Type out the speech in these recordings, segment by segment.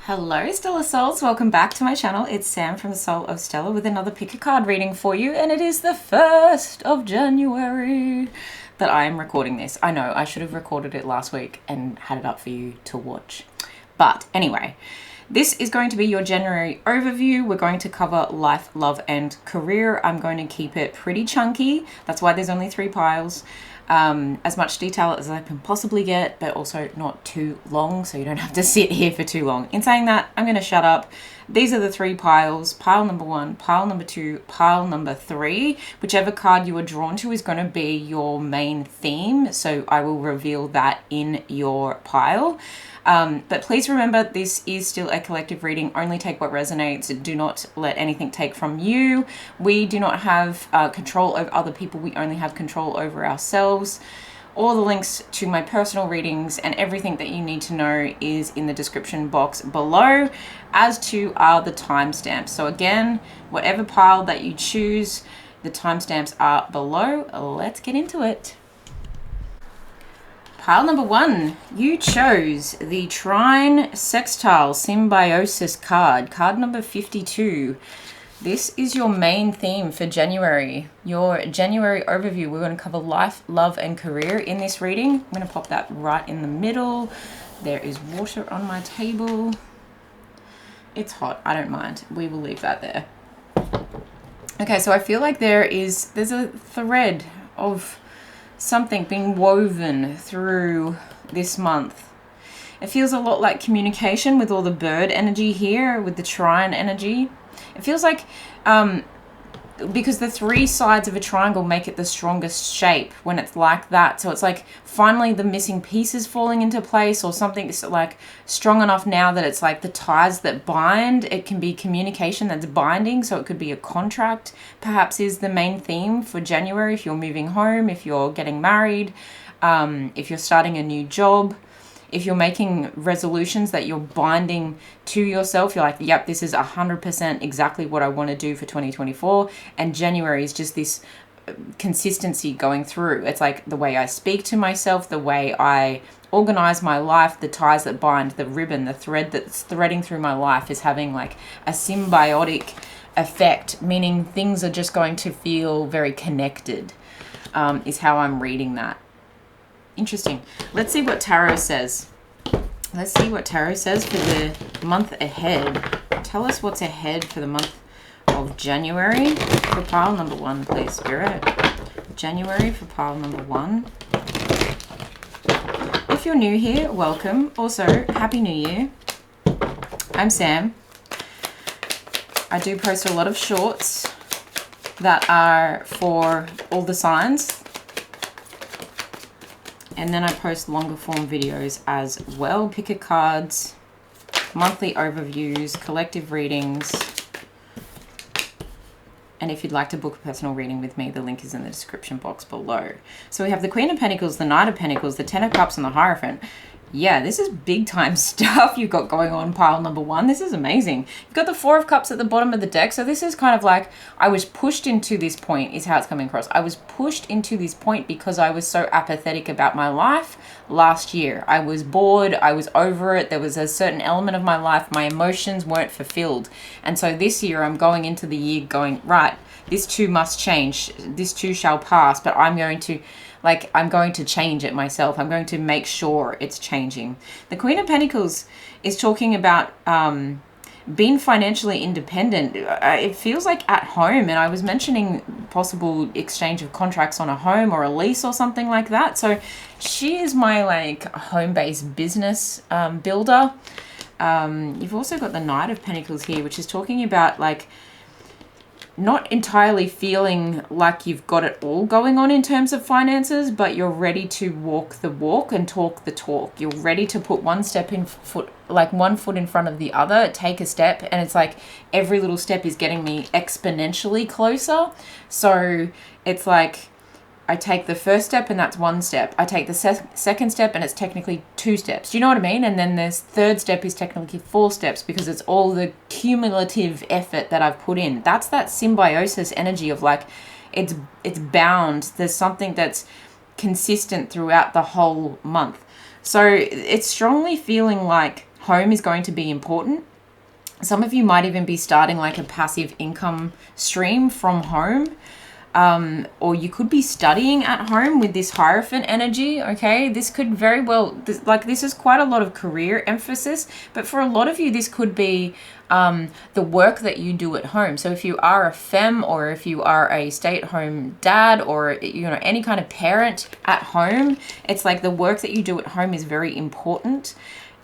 Hello Stella Souls, welcome back to my channel. It's Sam from the Soul of Stella with another pick a card reading for you, and it is the 1st of January that I am recording this. I know, I should have recorded it last week and had it up for you to watch. But anyway, this is going to be your January overview. We're going to cover life, love, and career. I'm going to keep it pretty chunky. That's why there's only 3 piles. As much detail as I can possibly get, but also not too long, so you don't have to sit here for too long. In saying that, I'm going to shut up. These are the 3 piles. Pile number 1, pile number 2, pile number 3. Whichever card you are drawn to is going to be your main theme, so I will reveal that in your pile. But please remember, this is still a collective reading. Only take what resonates. Do not let anything take from you. We do not have control over other people. We only have control over ourselves. All the links to my personal readings and everything that you need to know is in the description box below, as to are the timestamps. So again, whatever pile that you choose, the timestamps are below. Let's get into it. Pile number 1, you chose the Trine Sextile Symbiosis card, card number 52. This is your main theme for January, your January overview. We're going to cover life, love, and career in this reading. I'm going to pop that right in the middle. There is water on my table. It's hot, I don't mind. We will leave that there. Okay, so I feel like there's a thread of something being woven through this month. It feels a lot like communication with all the bird energy here, with the trine energy. It feels like because the 3 sides of a triangle make it the strongest shape when it's like that. So it's like finally the missing pieces falling into place, or something that's like strong enough now that it's like the ties that bind. It can be communication that's binding, so it could be a contract perhaps is the main theme for January. If you're moving home, if you're getting married, if you're starting a new job, if you're making resolutions that you're binding to yourself, you're like, yep, this is 100% exactly what I want to do for 2024. And January is just this consistency going through. It's like the way I speak to myself, the way I organize my life, the ties that bind, the ribbon, the thread that's threading through my life is having like a symbiotic effect, meaning things are just going to feel very connected, is how I'm reading that. Interesting. Let's see what tarot says. Let's see what tarot says for the month ahead. Tell us what's ahead for the month of January for pile number 1, please, Spirit. January for pile number 1. If you're new here, welcome. Also, Happy New Year. I'm Sam. I do post a lot of shorts that are for all the signs. And then I post longer form videos as well. Picker cards, monthly overviews, collective readings. And if you'd like to book a personal reading with me, the link is in the description box below. So we have the Queen of Pentacles, the Knight of Pentacles, the Ten of Cups, and the Hierophant. Yeah, this is big time stuff you've got going on, pile number 1. This is amazing. You've got the 4 of Cups at the bottom of the deck. So this is kind of like, I was pushed into this point is how it's coming across. I was pushed into this point because I was so apathetic about my life last year. I was bored. I was over it. There was a certain element of my life. My emotions weren't fulfilled. And so this year I'm going into the year going, right, this too must change. This too shall pass. But I'm going to change it myself. I'm going to make sure it's changing. The Queen of Pentacles is talking about being financially independent. It feels like at home, and I was mentioning possible exchange of contracts on a home or a lease or something like that. So she is my like home-based business builder. You've also got the Knight of Pentacles here, which is talking about like not entirely feeling like you've got it all going on in terms of finances, but you're ready to walk the walk and talk the talk. You're ready to put one foot in front of the other, take a step, and it's like every little step is getting me exponentially closer. So it's like I take the first step and that's 1 step. I take the second step and it's technically 2 steps. Do you know what I mean? And then this third step is technically 4 steps because it's all the cumulative effort that I've put in. That's that symbiosis energy of like, it's bound. There's something that's consistent throughout the whole month. So it's strongly feeling like home is going to be important. Some of you might even be starting like a passive income stream from home. Or you could be studying at home with this Hierophant energy, okay? This could very well, this is quite a lot of career emphasis, but for a lot of you, this could be the work that you do at home. So if you are a femme, or if you are a stay-at-home dad, or, you know, any kind of parent at home, it's like the work that you do at home is very important.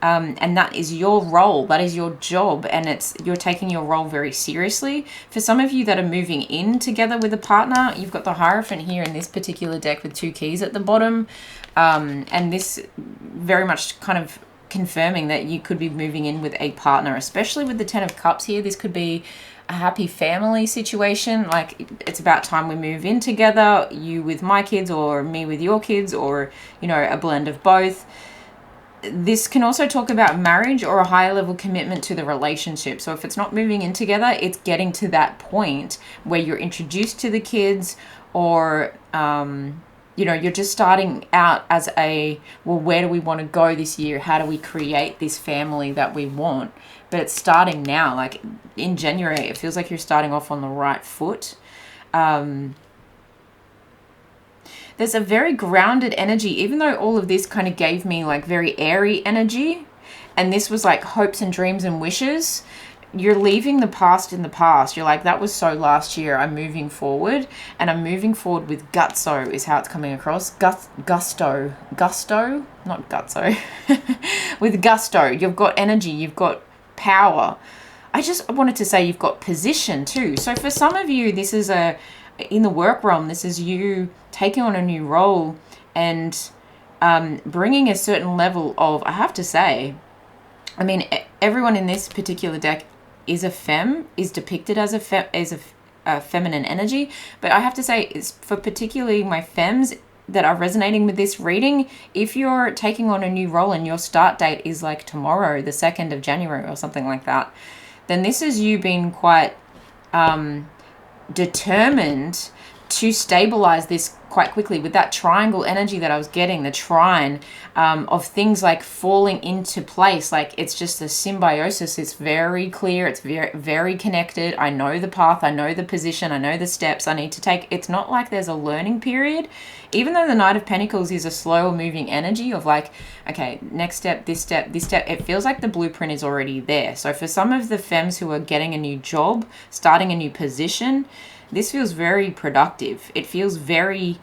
And that is your role, that is your job, and you're taking your role very seriously. For some of you that are moving in together with a partner, you've got the Hierophant here in this particular deck with 2 keys at the bottom, and this very much kind of confirming that you could be moving in with a partner, especially with the 10 of Cups here. This could be a happy family situation, like it's about time we move in together, you with my kids or me with your kids, or, you know, a blend of both. This can also talk about marriage or a higher level commitment to the relationship. So if it's not moving in together, it's getting to that point where you're introduced to the kids, or, you know, you're just starting out as well, where do we want to go this year? How do we create this family that we want? But it's starting now, like in January, it feels like you're starting off on the right foot. There's a very grounded energy, even though all of this kind of gave me like very airy energy, and this was like hopes and dreams and wishes. You're leaving the past in the past. You're like, that was so last year. I'm moving forward, and I'm moving forward with gutso is how it's coming across. Gusto, not gutso. With gusto, you've got energy, you've got power. I just wanted to say you've got position too. So for some of you, this is in the work realm, this is you taking on a new role and bringing a certain level of, I have to say, I mean, everyone in this particular deck is a femme, is depicted as a feminine energy, but I have to say, it's for particularly my femmes that are resonating with this reading, if you're taking on a new role and your start date is like tomorrow, the 2nd of January or something like that, then this is you being quite determined to stabilize this quite quickly with that triangle energy that I was getting, the trine of things like falling into place. Like it's just a symbiosis. It's very clear. It's very, very connected. I know the path. I know the position. I know the steps I need to take. It's not like there's a learning period, even though the Knight of Pentacles is a slower moving energy of like, okay, next step, this step, this step. It feels like the blueprint is already there. So for some of the femmes who are getting a new job, starting a new position, this feels very productive. It feels very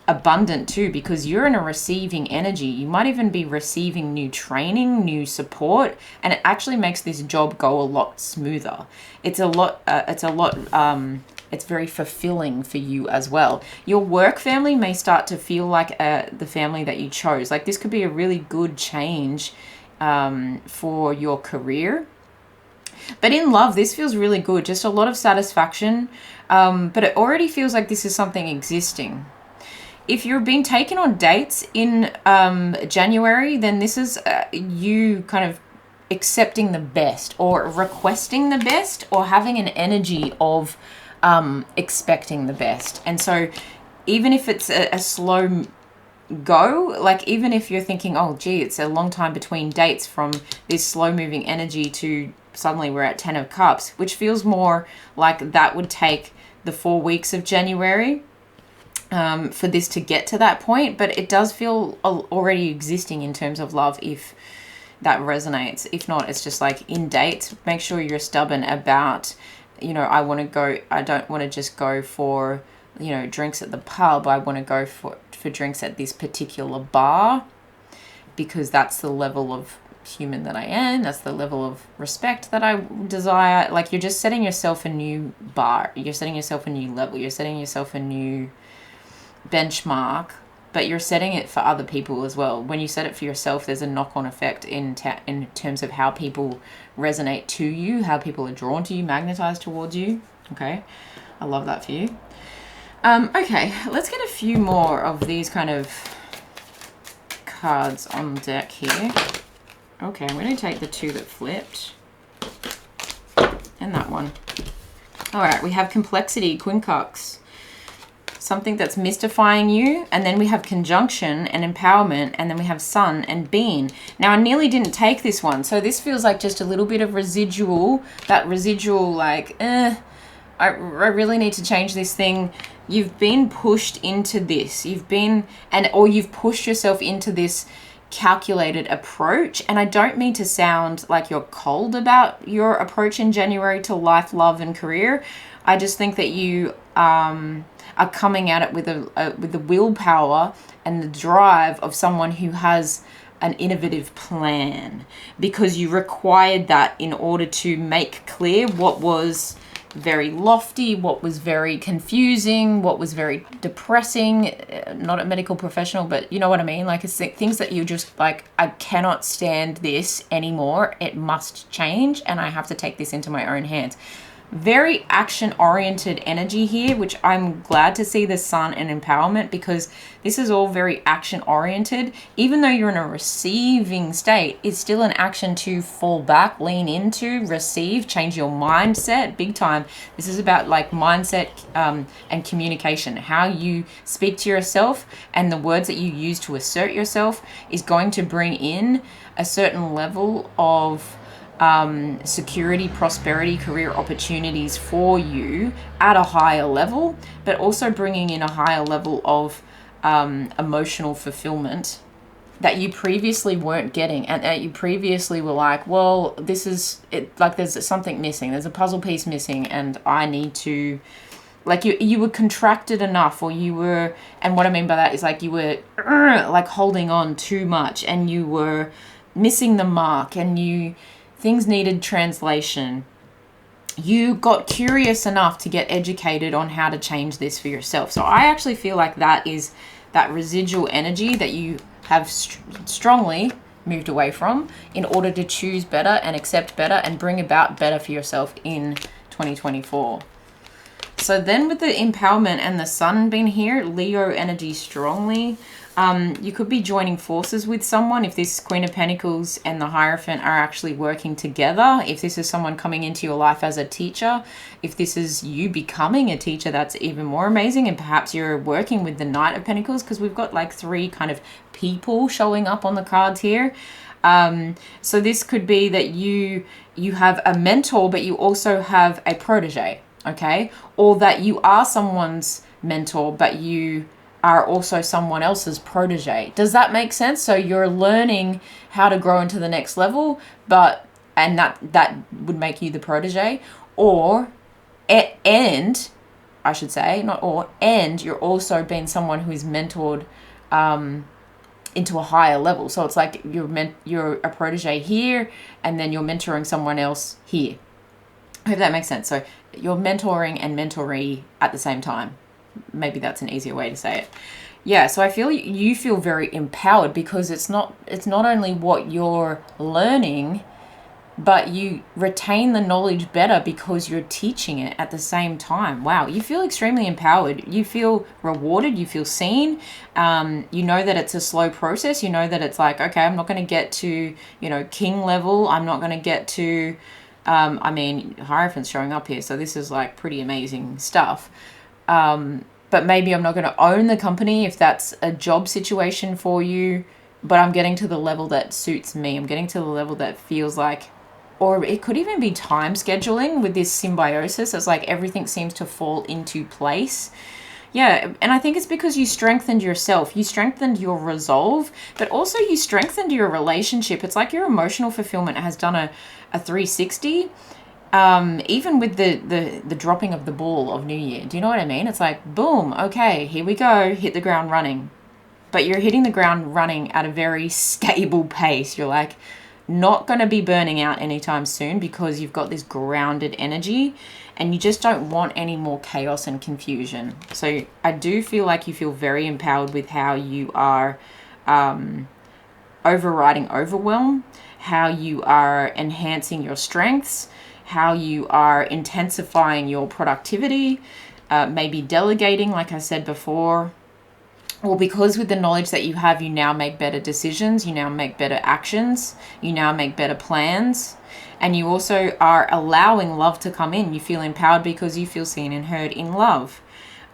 abundant too, because you're in a receiving energy. You might even be receiving new training, new support, and it actually makes this job go a lot smoother. It's very fulfilling for you as well. Your work family may start to feel like the family that you chose. Like this could be a really good change for your career. But in love, this feels really good. Just a lot of satisfaction. But it already feels like this is something existing. If you're being taken on dates in January, then this is you kind of accepting the best, or requesting the best, or having an energy of expecting the best. And so even if it's a slow go, like even if you're thinking, oh gee, it's a long time between dates from this slow moving energy to suddenly we're at 10 of Cups, which feels more like that would take the 4 weeks of January for this to get to that point. But it does feel already existing in terms of love, if that resonates. If not, it's just like in dates, make sure you're stubborn about, you know, I don't want to just go for, you know, drinks at the pub. I want to go for drinks at this particular bar, because that's the level of human that I am. That's the level of respect that I desire. Like you're just setting yourself a new bar. You're setting yourself a new level. You're setting yourself a new benchmark, but you're setting it for other people as well. When you set it for yourself, there's a knock-on effect in terms of how people resonate to you, how people are drawn to you, magnetized towards you. Okay, I love that for you. Okay, let's get a few more of these kind of cards on the deck here. Okay, I'm going to take the 2 that flipped. And that one. Alright, we have complexity, quincux. something that's mystifying you, and then we have conjunction and empowerment, and then we have sun and being. Now, I nearly didn't take this one, so this feels like just a little bit of residual, that residual like, I really need to change this thing. You've been pushed into this. Or you've pushed yourself into this calculated approach. And I don't mean to sound like you're cold about your approach in January to life, love, and career. I just think that you are coming at it with the willpower and the drive of someone who has an innovative plan, because you required that in order to make clear what was very lofty, what was very confusing, what was very depressing. Not a medical professional, but you know what I mean? Like, it's things that you just like, I cannot stand this anymore. It must change, and I have to take this into my own hands. Very action-oriented energy here, which I'm glad to see the sun and empowerment, because this is all very action-oriented. Even though you're in a receiving state, it's still an action to fall back, lean into, receive, change your mindset big time. This is about like mindset and communication. How you speak to yourself and the words that you use to assert yourself is going to bring in a certain level of security, prosperity, career opportunities for you at a higher level, but also bringing in a higher level of emotional fulfillment that you previously weren't getting, and that you previously were like, well, this is it, like there's something missing, there's a puzzle piece missing, and I need to, like, you were contracted enough, or you were, and what I mean by that is like you were like holding on too much, and you were missing the mark, and things needed translation. You got curious enough to get educated on how to change this for yourself. So I actually feel like that is that residual energy that you have strongly moved away from in order to choose better and accept better and bring about better for yourself in 2024. So then with the empowerment and the sun being here, Leo energy strongly. You could be joining forces with someone if this Queen of Pentacles and the Hierophant are actually working together. If this is someone coming into your life as a teacher. If this is you becoming a teacher, that's even more amazing. And perhaps you're working with the Knight of Pentacles, because we've got like 3 kind of people showing up on the cards here. So this could be that you have a mentor, but you also have a protege, okay? Or that you are someone's mentor, but you are also someone else's protege. Does that make sense? So you're learning how to grow into the next level, and that would make you the protege, and I should say, not or, and you're also being someone who is mentored into a higher level. So it's like you're a protege here, and then you're mentoring someone else here. I hope that makes sense. So you're mentoring and mentoree at the same time. Maybe that's an easier way to say it. Yeah, so I feel you feel very empowered, because it's not only what you're learning, but you retain the knowledge better because you're teaching it at the same time. Wow, you feel extremely empowered. You feel rewarded. You feel seen. You know that it's a slow process. You know that it's like, okay, I'm not going to get to, king level. I'm not going to get to, Hierophant's showing up here, so this is like pretty amazing stuff. But maybe I'm not going to own the company if that's a job situation for you, but I'm getting to the level that suits me. I'm getting to the level that feels like, or it could even be time scheduling with this symbiosis. It's like everything seems to fall into place. Yeah, and I think it's because you strengthened yourself. You strengthened your resolve, but also you strengthened your relationship. It's like your emotional fulfillment has done a 360. Even with the dropping of the ball of New Year. Do you know what I mean? It's like, boom, okay, here we go, hit the ground running. But you're hitting the ground running at a very stable pace. You're like not going to be burning out anytime soon, because you've got this grounded energy and you just don't want any more chaos and confusion. So I do feel like you feel very empowered with how you are overriding overwhelm, how you are enhancing your strengths, how you are intensifying your productivity, maybe delegating, like I said before, or because with the knowledge that you have, you now make better decisions, you now make better actions, you now make better plans, and you also are allowing love to come in. You feel empowered because you feel seen and heard in love.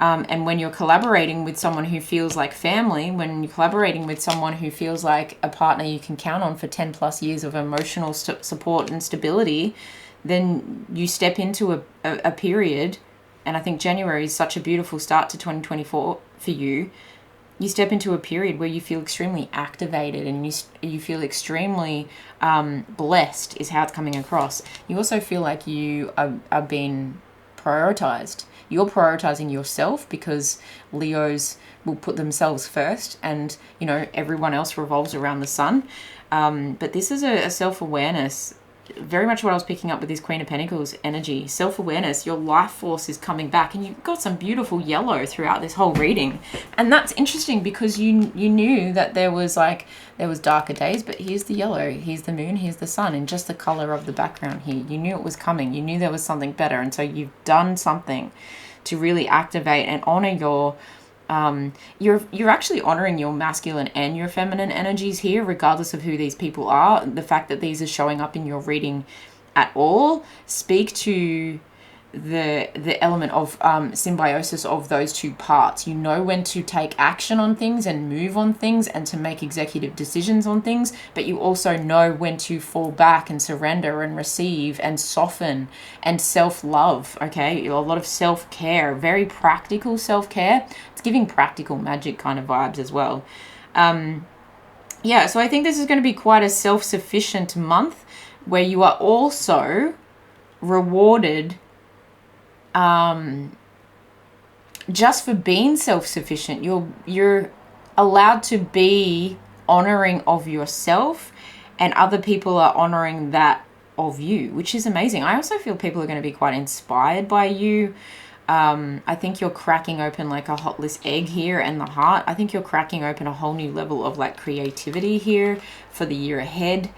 And when you're collaborating with someone who feels like family, when you're collaborating with someone who feels like a partner you can count on for 10 plus years of emotional support and stability, then you step into a period, and I think January is such a beautiful start to 2024 for you. You step into a period where you feel extremely activated and you feel extremely blessed is how it's coming across. You also feel like you are being prioritized. You're prioritizing yourself because Leos will put themselves first, and you know everyone else revolves around the sun. But this is a self-awareness, very much what I was picking up with this Queen of Pentacles energy. Self-awareness, your life force is coming back, and you've got some beautiful yellow throughout this whole reading. And that's interesting because you knew that there was darker days, but here's the yellow, here's the moon, here's the sun, and just the color of the background here. You knew it was coming, you knew there was something better, and so you've done something to really activate and honor your you're actually honoring your masculine and your feminine energies here, regardless of who these people are. The fact that these are showing up in your reading at all speak to the element of symbiosis of those two parts. You know when to take action on things and move on things and to make executive decisions on things, but you also know when to fall back and surrender and receive and soften and self-love, okay? A lot of self-care, very practical self-care. It's giving practical magic kind of vibes as well. Yeah, so I think this is going to be quite a self-sufficient month where you are also rewarded just for being self-sufficient. You're allowed to be honoring of yourself, and other people are honoring that of you, which is amazing. I also feel people are going to be quite inspired by you. I think you're cracking open like a hotless egg here, and the heart. I think you're cracking open a whole new level of like creativity here for the year ahead.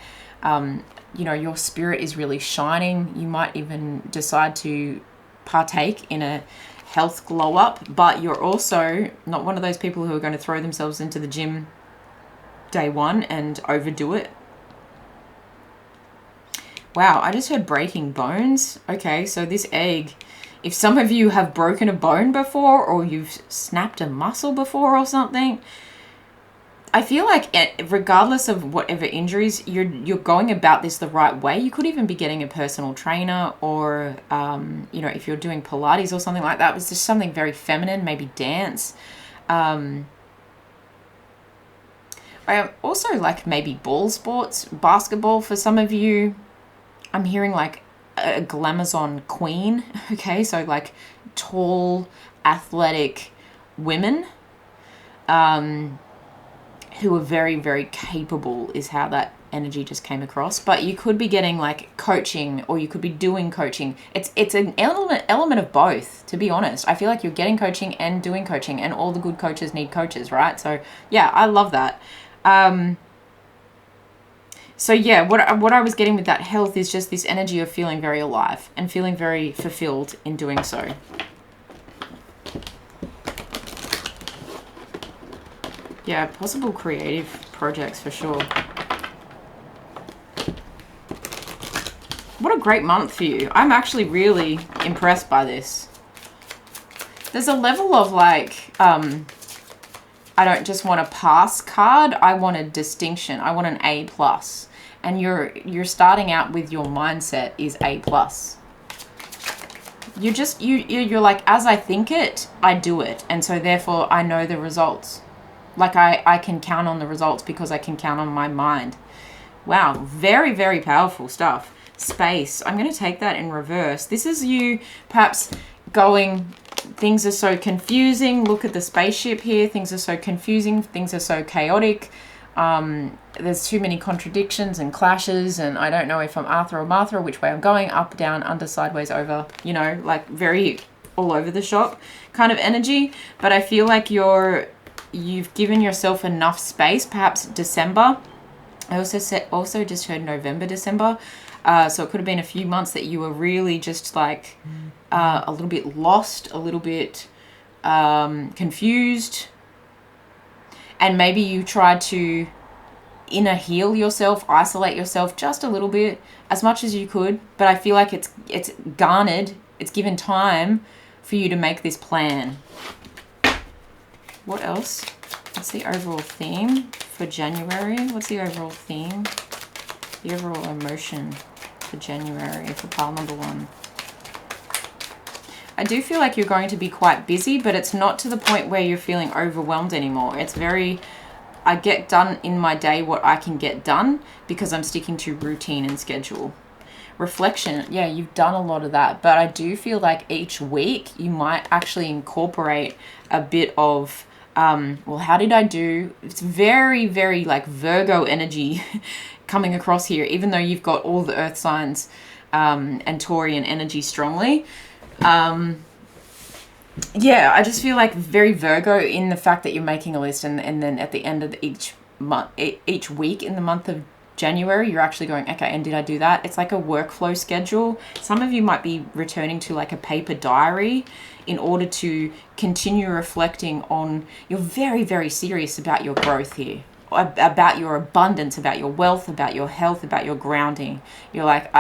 You know, your spirit is really shining. You might even decide to partake in a health glow up, but you're also not one of those people who are going to throw themselves into the gym day one and overdo it. Wow, I just heard breaking bones. Okay, so this egg, if some of you have broken a bone before or you've snapped a muscle before or something, I feel like regardless of whatever injuries, you're going about this the right way. You could even be getting a personal trainer, or you know, if you're doing Pilates or something like that, it's just something very feminine, maybe dance. I also like maybe ball sports, basketball for some of you. I'm hearing like a glamazon queen. Okay, so like tall, athletic women. Who are very, very capable is how that energy just came across. But you could be getting like coaching, or you could be doing coaching. It's an element of both, to be honest. I feel like you're getting coaching and doing coaching, and all the good coaches need coaches, right? So yeah, I love that. So yeah, what I was getting with that health is just this energy of feeling very alive and feeling very fulfilled in doing so. Yeah, possible creative projects for sure. What a great month for you. I'm actually really impressed by this. There's a level of like, I don't just want a pass card. I want a distinction. I want an A+. And you're starting out with your mindset is A+. You're like, as I think it, I do it. And so therefore I know the results. Like I can count on the results because I can count on my mind. Wow, very, very powerful stuff. Space. I'm going to take that in reverse. This is you perhaps going, things are so confusing. Look at the spaceship here. Things are so confusing. Things are so chaotic. There's too many contradictions and clashes, and I don't know if I'm Arthur or Martha or which way I'm going. Up, down, under, sideways, over. You know, like very all over the shop kind of energy. But I feel like you've given yourself enough space, perhaps December. I also just heard November, December. So it could have been a few months that you were really just like a little bit lost, a little bit confused. And maybe you tried to inner heal yourself, isolate yourself just a little bit, as much as you could. But I feel like it's garnered, it's given time for you to make this plan. What else? What's the overall theme for January? What's the overall theme? The overall emotion for January for pile number 1. I do feel like you're going to be quite busy, but it's not to the point where you're feeling overwhelmed anymore. It's very, I get done in my day what I can get done because I'm sticking to routine and schedule. Reflection, yeah, you've done a lot of that, but I do feel like each week you might actually incorporate a bit of, well, how did I do? It's very, very like Virgo energy coming across here, even though you've got all the earth signs and Taurian energy strongly. Yeah, I just feel like very Virgo in the fact that you're making a list and then at the end of each month, each week in the month of January, you're actually going, okay, and did I do that? It's like a workflow schedule. Some of you might be returning to like a paper diary in order to continue reflecting on, you're very, very serious about your growth here, about your abundance, about your wealth, about your health, about your grounding. You're like,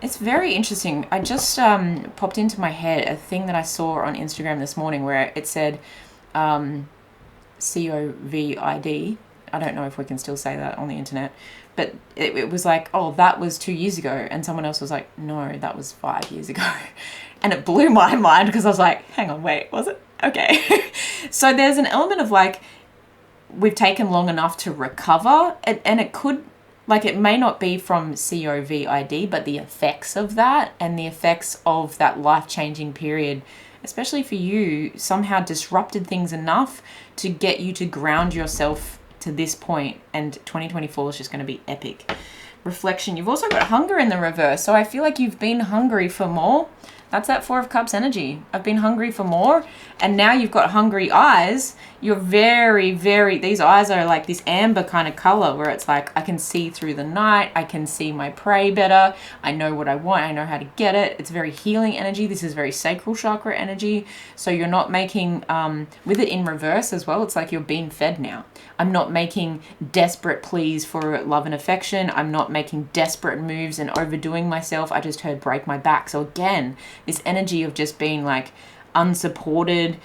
it's very interesting. I just popped into my head a thing that I saw on Instagram this morning where it said COVID. I don't know if we can still say that on the internet, but it was like, oh, that was 2 years ago. And someone else was like, no, that was 5 years ago. And it blew my mind because I was like, hang on, wait, was it? Okay. So there's an element of like, we've taken long enough to recover, and it could, like, it may not be from COVID, but the effects of that and the effects of that life-changing period, especially for you, somehow disrupted things enough to get you to ground yourself to this point. And 2024 is just going to be epic. Reflection. You've also got hunger in the reverse. So I feel like you've been hungry for more. That's that 4 of Cups energy. I've been hungry for more. And now you've got hungry eyes. You're very, very, these eyes are like this amber kind of color where it's like, I can see through the night. I can see my prey better. I know what I want. I know how to get it. It's very healing energy. This is very sacral chakra energy. So you're not making, with it in reverse as well, it's like you're being fed now. I'm not making desperate pleas for love and affection. I'm not making desperate moves and overdoing myself. I just heard break my back. So again, this energy of just being like unsupported,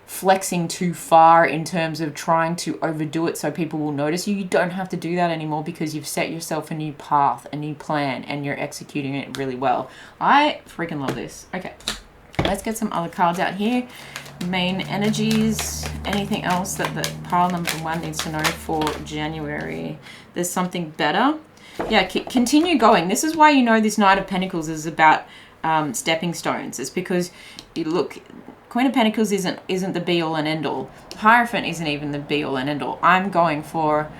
flexing too far in terms of trying to overdo it so people will notice you. You don't have to do that anymore because you've set yourself a new path, a new plan, and you're executing it really well. I freaking love this. Okay, let's get some other cards out here. Main energies, anything else that pile number 1 needs to know for January? There's something better. Yeah, continue going. This is why you know this Knight of Pentacles is about stepping stones. It's because you look, Queen of Pentacles isn't the be all and end all. Hierophant isn't even the be all and end all. I'm going for,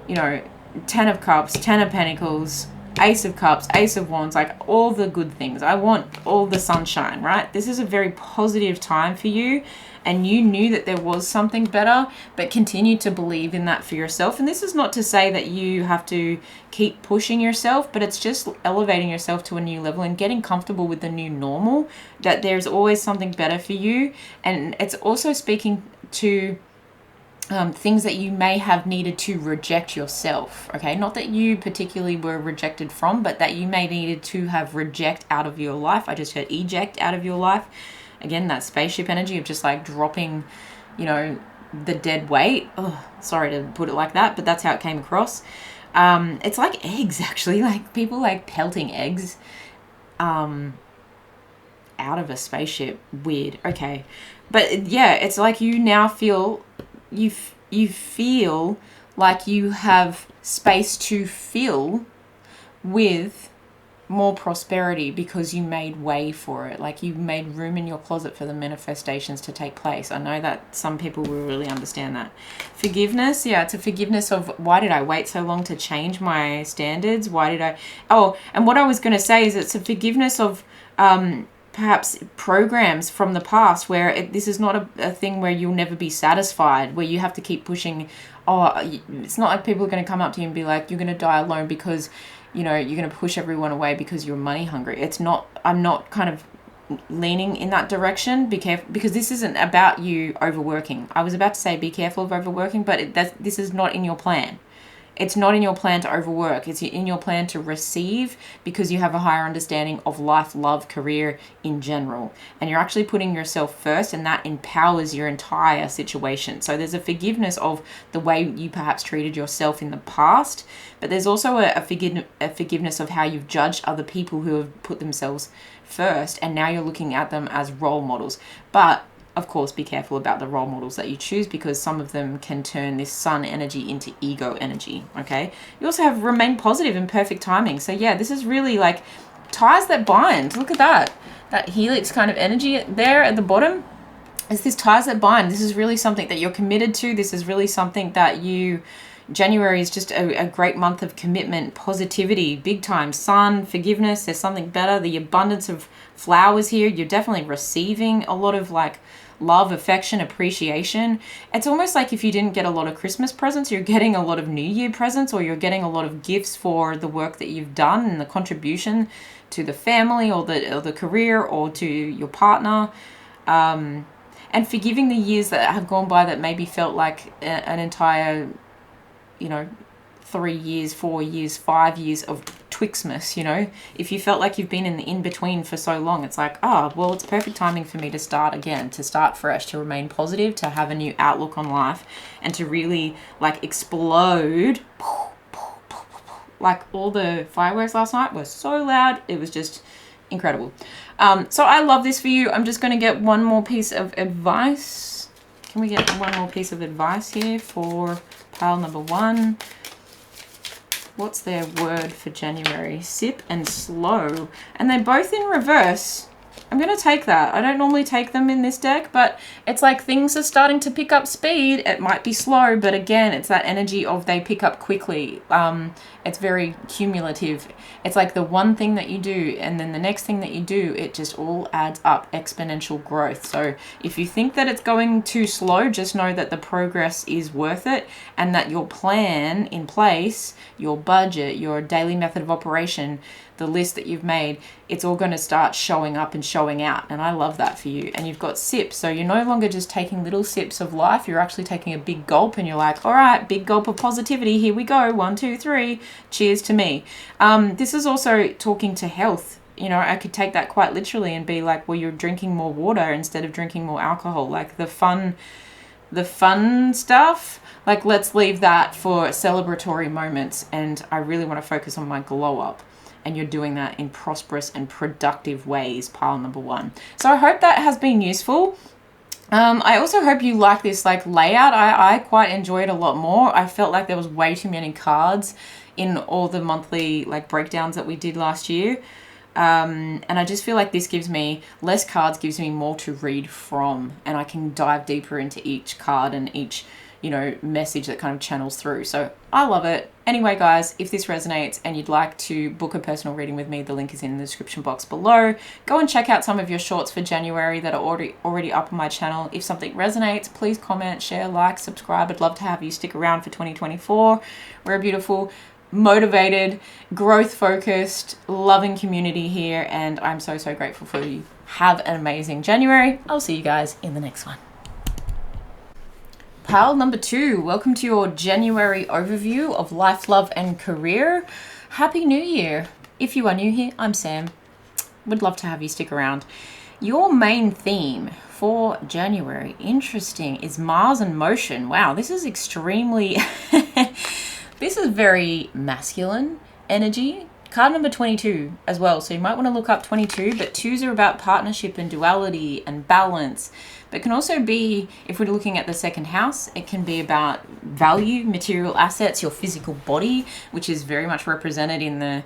you know, 10 of Cups, 10 of Pentacles, Ace of Cups, Ace of Wands, like all the good things. I want all the sunshine, right? This is a very positive time for you, and you knew that there was something better, but continue to believe in that for yourself. And this is not to say that you have to keep pushing yourself, but it's just elevating yourself to a new level and getting comfortable with the new normal, that there's always something better for you. And it's also speaking to things that you may have needed to reject yourself, okay? Not that you particularly were rejected from, but that you may needed to have reject out of your life. I just heard eject out of your life. Again, that spaceship energy of just like dropping, you know, the dead weight. Oh, sorry to put it like that, but that's how it came across. It's like eggs, actually, like people like pelting eggs out of a spaceship. Weird. Okay. But yeah, it's like you now feel you feel like you have space to fill with more prosperity because you made way for it. Like you made room in your closet for the manifestations to take place. I know that some people will really understand that. Forgiveness, yeah, it's a forgiveness of why did I wait so long to change my standards? Why did I... Oh, and what I was going to say is it's a forgiveness of perhaps programs from the past where this is not a thing where you'll never be satisfied, where you have to keep pushing. Oh, it's not like people are going to come up to you and be like, you're going to die alone because, you know, you're going to push everyone away because you're money hungry. It's not, I'm not kind of leaning in that direction. Be careful, because this isn't about you overworking. I was about to say be careful of overworking, but this is not in your plan. It's not in your plan to overwork. It's in your plan to receive because you have a higher understanding of life, love, career in general. And you're actually putting yourself first, and that empowers your entire situation. So there's a forgiveness of the way you perhaps treated yourself in the past, but there's also a forgiveness of how you've judged other people who have put themselves first, and now you're looking at them as role models. But of course, be careful about the role models that you choose, because some of them can turn this sun energy into ego energy, okay? You also have remain positive and perfect timing. So yeah, this is really like ties that bind. Look at that. That helix kind of energy there at the bottom. Is this ties that bind. This is really something that you're committed to. This is really something that you... January is just a great month of commitment, positivity, big time, sun, forgiveness. There's something better. The abundance of flowers here. You're definitely receiving a lot of like love, affection, appreciation. It's almost like if you didn't get a lot of Christmas presents, you're getting a lot of New Year presents, or you're getting a lot of gifts for the work that you've done and the contribution to the family or the career or to your partner. And forgiving the years that have gone by that maybe felt like an entire... 3 years, 4 years, 5 years of Twixmas, if you felt like you've been in the in-between for so long, it's like, well, it's perfect timing for me to start again, to start fresh, to remain positive, to have a new outlook on life, and to really like explode. Like all the fireworks last night were so loud. It was just incredible. So I love this for you. I'm just going to get one more piece of advice. Can we get one more piece of advice here for pile number 1? What's their word for January? Sip and slow. And they're both in reverse. I'm going to take that. I don't normally take them in this deck, but it's like things are starting to pick up speed. It might be slow, but again, it's that energy of they pick up quickly. It's very cumulative. It's like the one thing that you do, and then the next thing that you do, it just all adds up, exponential growth. So if you think that it's going too slow, just know that the progress is worth it, and that your plan in place, your budget, your daily method of operation, the list that you've made, it's all going to start showing up and showing out. And I love that for you. And you've got sips. So you're no longer just taking little sips of life. You're actually taking a big gulp, and you're like, all right, big gulp of positivity. Here we go. 1, 2, 3. Cheers to me. This is also talking to health. I could take that quite literally and be like, well, you're drinking more water instead of drinking more alcohol. Like the fun stuff, like let's leave that for celebratory moments. And I really want to focus on my glow up. And you're doing that in prosperous and productive ways, pile number 1. So I hope that has been useful. I also hope you like this like layout. I quite enjoy it a lot more. I felt like there was way too many cards in all the monthly like breakdowns that we did last year. And I just feel like this gives me less cards, gives me more to read from, and I can dive deeper into each card and each message that kind of channels through. So I love it. Anyway, guys, if this resonates and you'd like to book a personal reading with me, the link is in the description box below. Go and check out some of your shorts for January that are already up on my channel. If something resonates, please comment, share, like, subscribe. I'd love to have you stick around for 2024. We're a beautiful, motivated, growth-focused, loving community here, and I'm so, so grateful for you. Have an amazing January. I'll see you guys in the next one. Pile number 2, welcome to your January overview of life, love, and career. Happy New Year. If you are new here, I'm Sam. Would love to have you stick around. Your main theme for January, interesting, is Mars and motion. Wow, this is extremely, this is very masculine energy. Card number 22 as well, so you might want to look up 22, but 2s are about partnership and duality and balance. But it can also be, if we're looking at the second house, it can be about value, material assets, your physical body, which is very much represented in the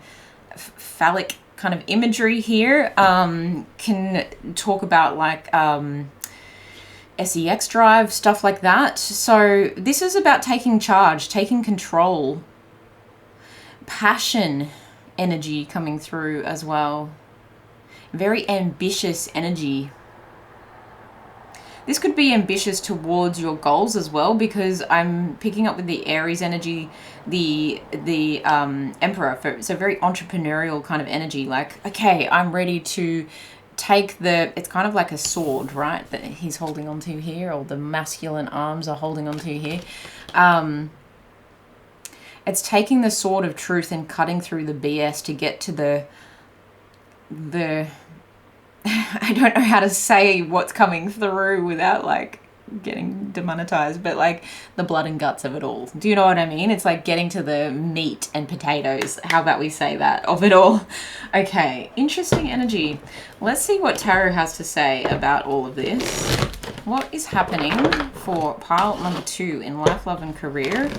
phallic kind of imagery here. Can talk about like SEX drive, stuff like that. So this is about taking charge, taking control, passion energy coming through as well. Very ambitious energy. This could be ambitious towards your goals as well, because I'm picking up with the Aries energy, the Emperor. It's a very entrepreneurial kind of energy. Like, okay, I'm ready to take it's kind of like a sword, right? That he's holding onto here, or the masculine arms are holding onto here. It's taking the sword of truth and cutting through the BS to get to the I don't know how to say what's coming through without like getting demonetized, but like the blood and guts of it all. Do you know what I mean? It's like getting to the meat and potatoes. How about we say that, of it all? Okay, interesting energy. Let's see what tarot has to say about all of this. What is happening for pile number 2 in life, love, and career?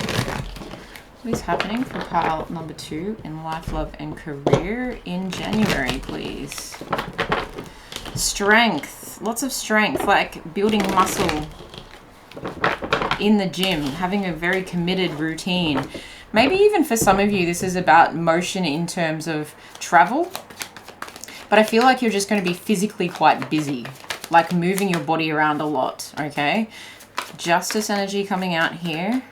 What is happening for pile number 2 in life, love, and career in January, please? Strength. Lots of strength, like building muscle in the gym, having a very committed routine. Maybe even for some of you, this is about motion in terms of travel. But I feel like you're just going to be physically quite busy, like moving your body around a lot, okay? Justice energy coming out here.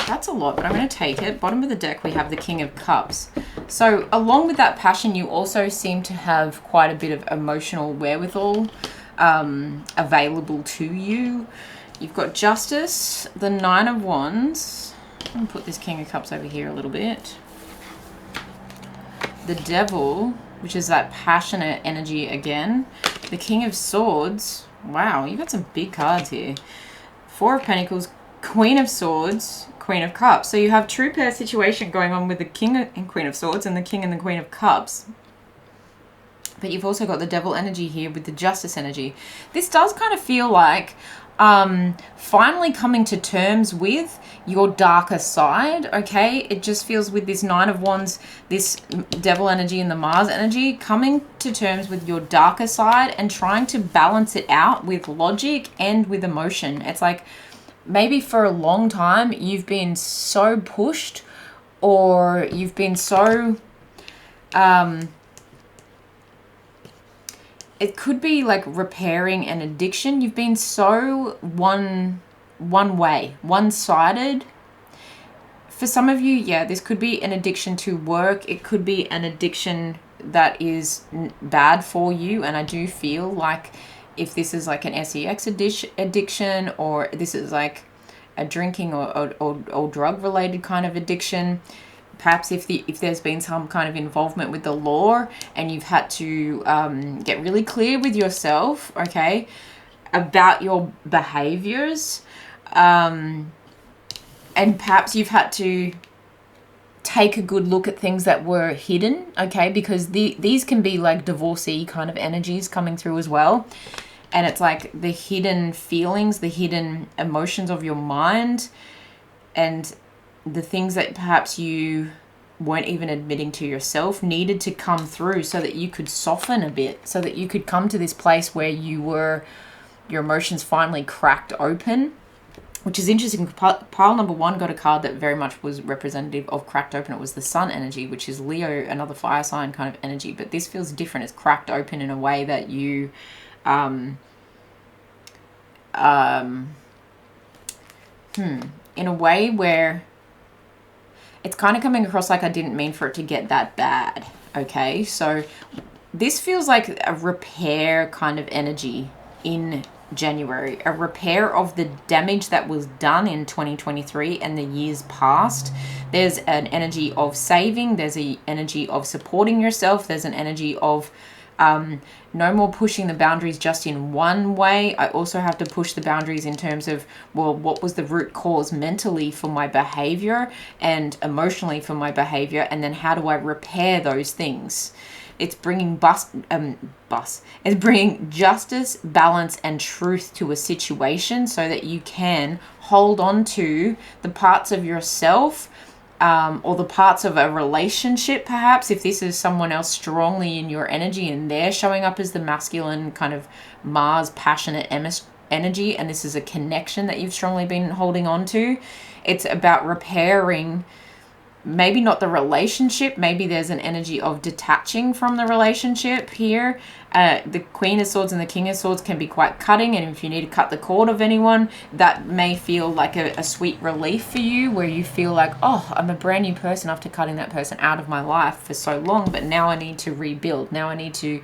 That's a lot, but I'm going to take it. Bottom of the deck, we have the King of Cups. So along with that passion, you also seem to have quite a bit of emotional wherewithal available to you. You've got Justice, the Nine of Wands. I'm going to put this King of Cups over here a little bit. The Devil, which is that passionate energy again. The King of Swords. Wow, you got some big cards here. Four of Pentacles, Queen of Swords, Queen of Cups. So you have true pair situation going on with the King and Queen of Swords and the King and the Queen of Cups. But you've also got the Devil energy here with the Justice energy. This does kind of feel like finally coming to terms with your darker side, okay? It just feels with this Nine of Wands, this Devil energy and the Mars energy, coming to terms with your darker side and trying to balance it out with logic and with emotion. It's like maybe for a long time you've been so pushed, or you've been so it could be like repairing an addiction. You've been so one way, one-sided. For some of you, yeah, this could be an addiction to work. It could be an addiction that is bad for you. And I do feel like if this is like an sex addiction, or this is like a drinking or drug-related kind of addiction, perhaps if there's been some kind of involvement with the law and you've had to get really clear with yourself, okay, about your behaviors, and perhaps you've had to take a good look at things that were hidden, okay, because these can be like divorcee kind of energies coming through as well. And it's like the hidden feelings, the hidden emotions of your mind, and the things that perhaps you weren't even admitting to yourself needed to come through so that you could soften a bit, so that you could come to this place where your emotions finally cracked open, which is interesting. Pile number 1 got a card that very much was representative of cracked open. It was the Sun energy, which is Leo, another fire sign kind of energy, but this feels different. It's cracked open in a way that you in a way where it's kind of coming across like I didn't mean for it to get that bad, okay? So this feels like a repair kind of energy in January, a repair of the damage that was done in 2023 and the years past. There's an energy of saving, there's an energy of supporting yourself, there's an energy of no more pushing the boundaries just in one way. I also have to push the boundaries in terms of, well, what was the root cause mentally for my behavior and emotionally for my behavior, and then how do I repair those things? It's bringing it's bringing justice, balance, and truth to a situation so that you can hold on to the parts of yourself, or the parts of a relationship, perhaps, if this is someone else strongly in your energy and they're showing up as the masculine kind of Mars passionate energy, and this is a connection that you've strongly been holding on to. It's about repairing, maybe not the relationship, maybe there's an energy of detaching from the relationship here. The Queen of Swords and the King of Swords can be quite cutting, and if you need to cut the cord of anyone, that may feel like a sweet relief for you, where you feel like, oh, I'm a brand new person after cutting that person out of my life for so long, but now I need to rebuild. Now I need to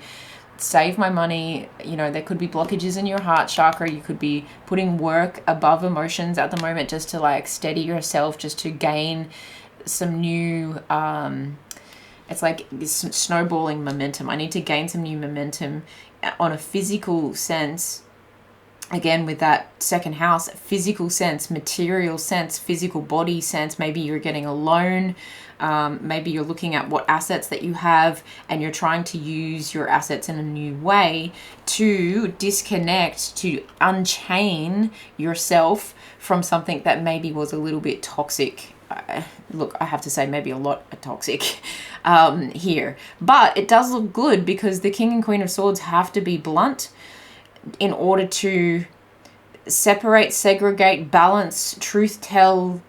save my money. You know, there could be blockages in your heart chakra. You could be putting work above emotions at the moment just to like steady yourself, just to gain some new, it's like this snowballing momentum. I need to gain some new momentum on a physical sense. Again, with that second house, physical sense, material sense, physical body sense. Maybe you're getting a loan. Maybe you're looking at what assets that you have and you're trying to use your assets in a new way to disconnect, to unchain yourself from something that maybe was a little bit toxic. Look, I have to say maybe a lot toxic here. But it does look good because the King and Queen of Swords have to be blunt in order to separate, segregate, balance, truth tell,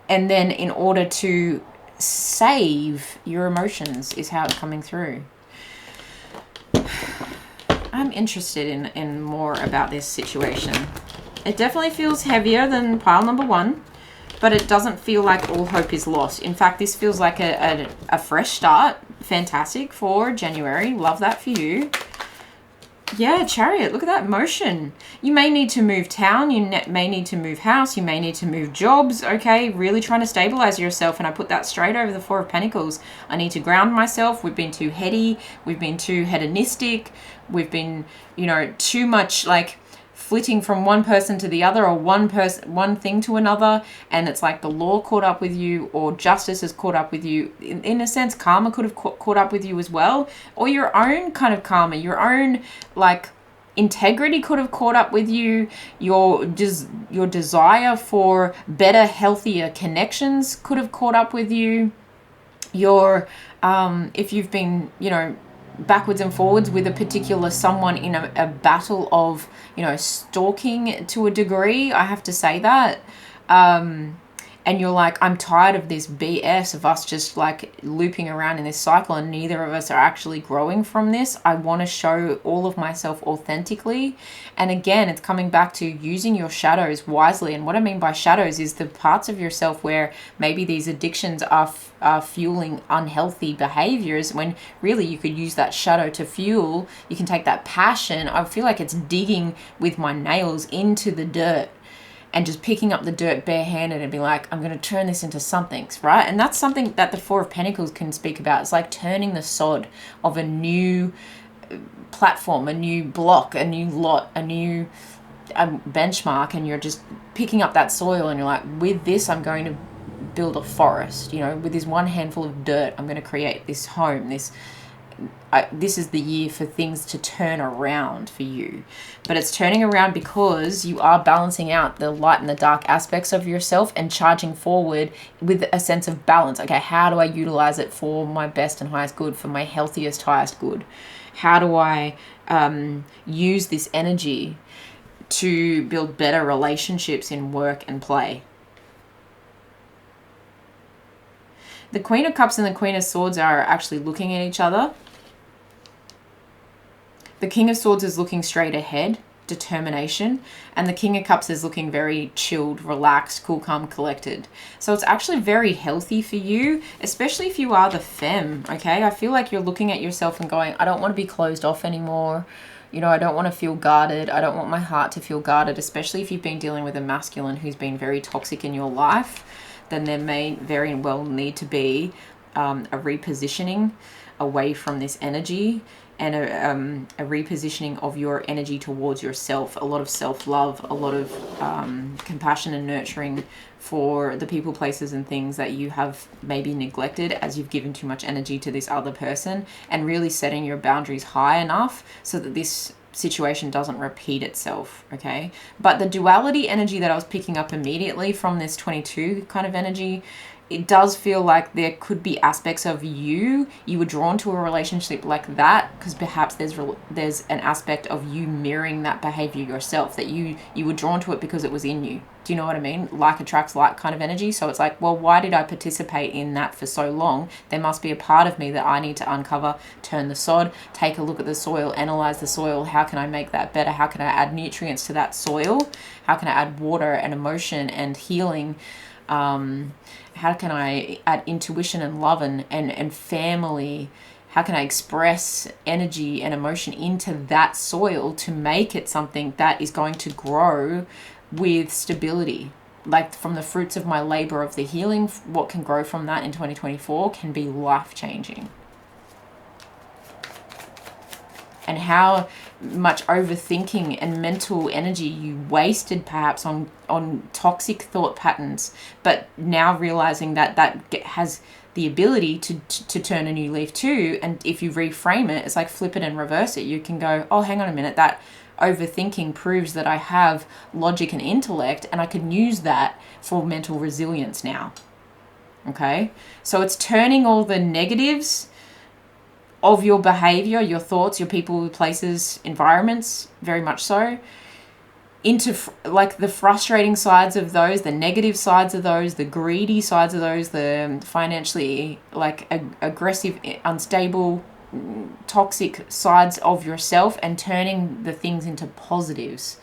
and then in order to save your emotions is how it's coming through. I'm interested in more about this situation. It definitely feels heavier than pile number 1, but it doesn't feel like all hope is lost. In fact, this feels like a fresh start. Fantastic for January. Love that for you. Yeah, Chariot, look at that motion. You may need to move town, you may need to move house, you may need to move jobs, okay? Really trying to stabilize yourself, and I put that straight over the Four of Pentacles. I need to ground myself. We've been too heady, we've been too hedonistic, we've been, you know, too much like flitting from one person to the other, or one thing to another, and it's like the law caught up with you, or justice has caught up with you. In a sense, karma could have caught up with you as well, or your own kind of karma, your own like integrity could have caught up with you. Your desire for better, healthier connections could have caught up with you. Your if you've been, you know, backwards and forwards with a particular someone in a battle of, you know, stalking to a degree, I have to say that, and you're like, I'm tired of this BS of us just like looping around in this cycle and neither of us are actually growing from this. I want to show all of myself authentically. And again, it's coming back to using your shadows wisely. And what I mean by shadows is the parts of yourself where maybe these addictions are fueling unhealthy behaviors, when really you could use that shadow to fuel. You can take that passion. I feel like it's digging with my nails into the dirt and just picking up the dirt barehanded and be like, I'm going to turn this into something, right? And that's something that the Four of Pentacles can speak about. It's like turning the sod of a new platform, a new block, a new lot, a new benchmark, and you're just picking up that soil and you're like, with this, I'm going to build a forest, you know, with this one handful of dirt, I'm going to create this home, this is the year for things to turn around for you. But it's turning around because you are balancing out the light and the dark aspects of yourself and charging forward with a sense of balance. Okay, how do I utilize it for my best and highest good, for my healthiest, highest good? How do I use this energy to build better relationships in work and play? The Queen of Cups and the Queen of Swords are actually looking at each other. The King of Swords is looking straight ahead, determination, and the King of Cups is looking very chilled, relaxed, cool, calm, collected. So it's actually very healthy for you, especially if you are the femme, okay? I feel like you're looking at yourself and going, I don't want to be closed off anymore. You know, I don't want to feel guarded. I don't want my heart to feel guarded, especially if you've been dealing with a masculine who's been very toxic in your life. Then there may very well need to be a repositioning away from this energy, and a repositioning of your energy towards yourself. A lot of self-love, a lot of compassion and nurturing for the people, places, and things that you have maybe neglected as you've given too much energy to this other person, and really setting your boundaries high enough so that this situation doesn't repeat itself, okay? But the duality energy that I was picking up immediately from this 22 kind of energy, it does feel like there could be aspects of you were drawn to a relationship like that because perhaps there's an aspect of you mirroring that behavior yourself, that you were drawn to it because it was in you. Do you know what I mean? Like attracts like kind of energy. So it's like, well, why did I participate in that for so long? There must be a part of me that I need to uncover, turn the sod, take a look at the soil, analyze the soil. How can I make that better? How can I add nutrients to that soil? How can I add water and emotion and healing? How can I add intuition and love and family? how can I express energy and emotion into that soil to make it something that is going to grow with stability? Like from the fruits of my labor of the healing, what can grow from that in 2024 can be life-changing. And how much overthinking and mental energy you wasted perhaps on toxic thought patterns, but now realizing that has the ability to turn a new leaf too. And if you reframe it, it's like flip it and reverse it. You can go, oh, hang on a minute, that overthinking proves that I have logic and intellect, and I can use that for mental resilience now. Okay, so it's turning all the negatives of your behavior, your thoughts, your people, places, environments, very much so, into like the frustrating sides of those, the negative sides of those, the greedy sides of those, the financially like aggressive, unstable, toxic sides of yourself, and turning the things into positives.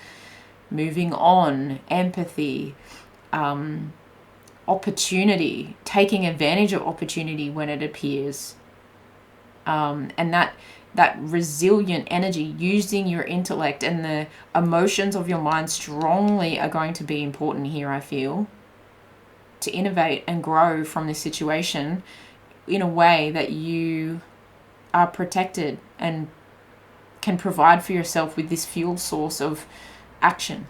Moving on, empathy, opportunity, taking advantage of opportunity when it appears. And that resilient energy, using your intellect and the emotions of your mind strongly are going to be important here, I feel, to innovate and grow from this situation in a way that you are protected and can provide for yourself with this fuel source of action.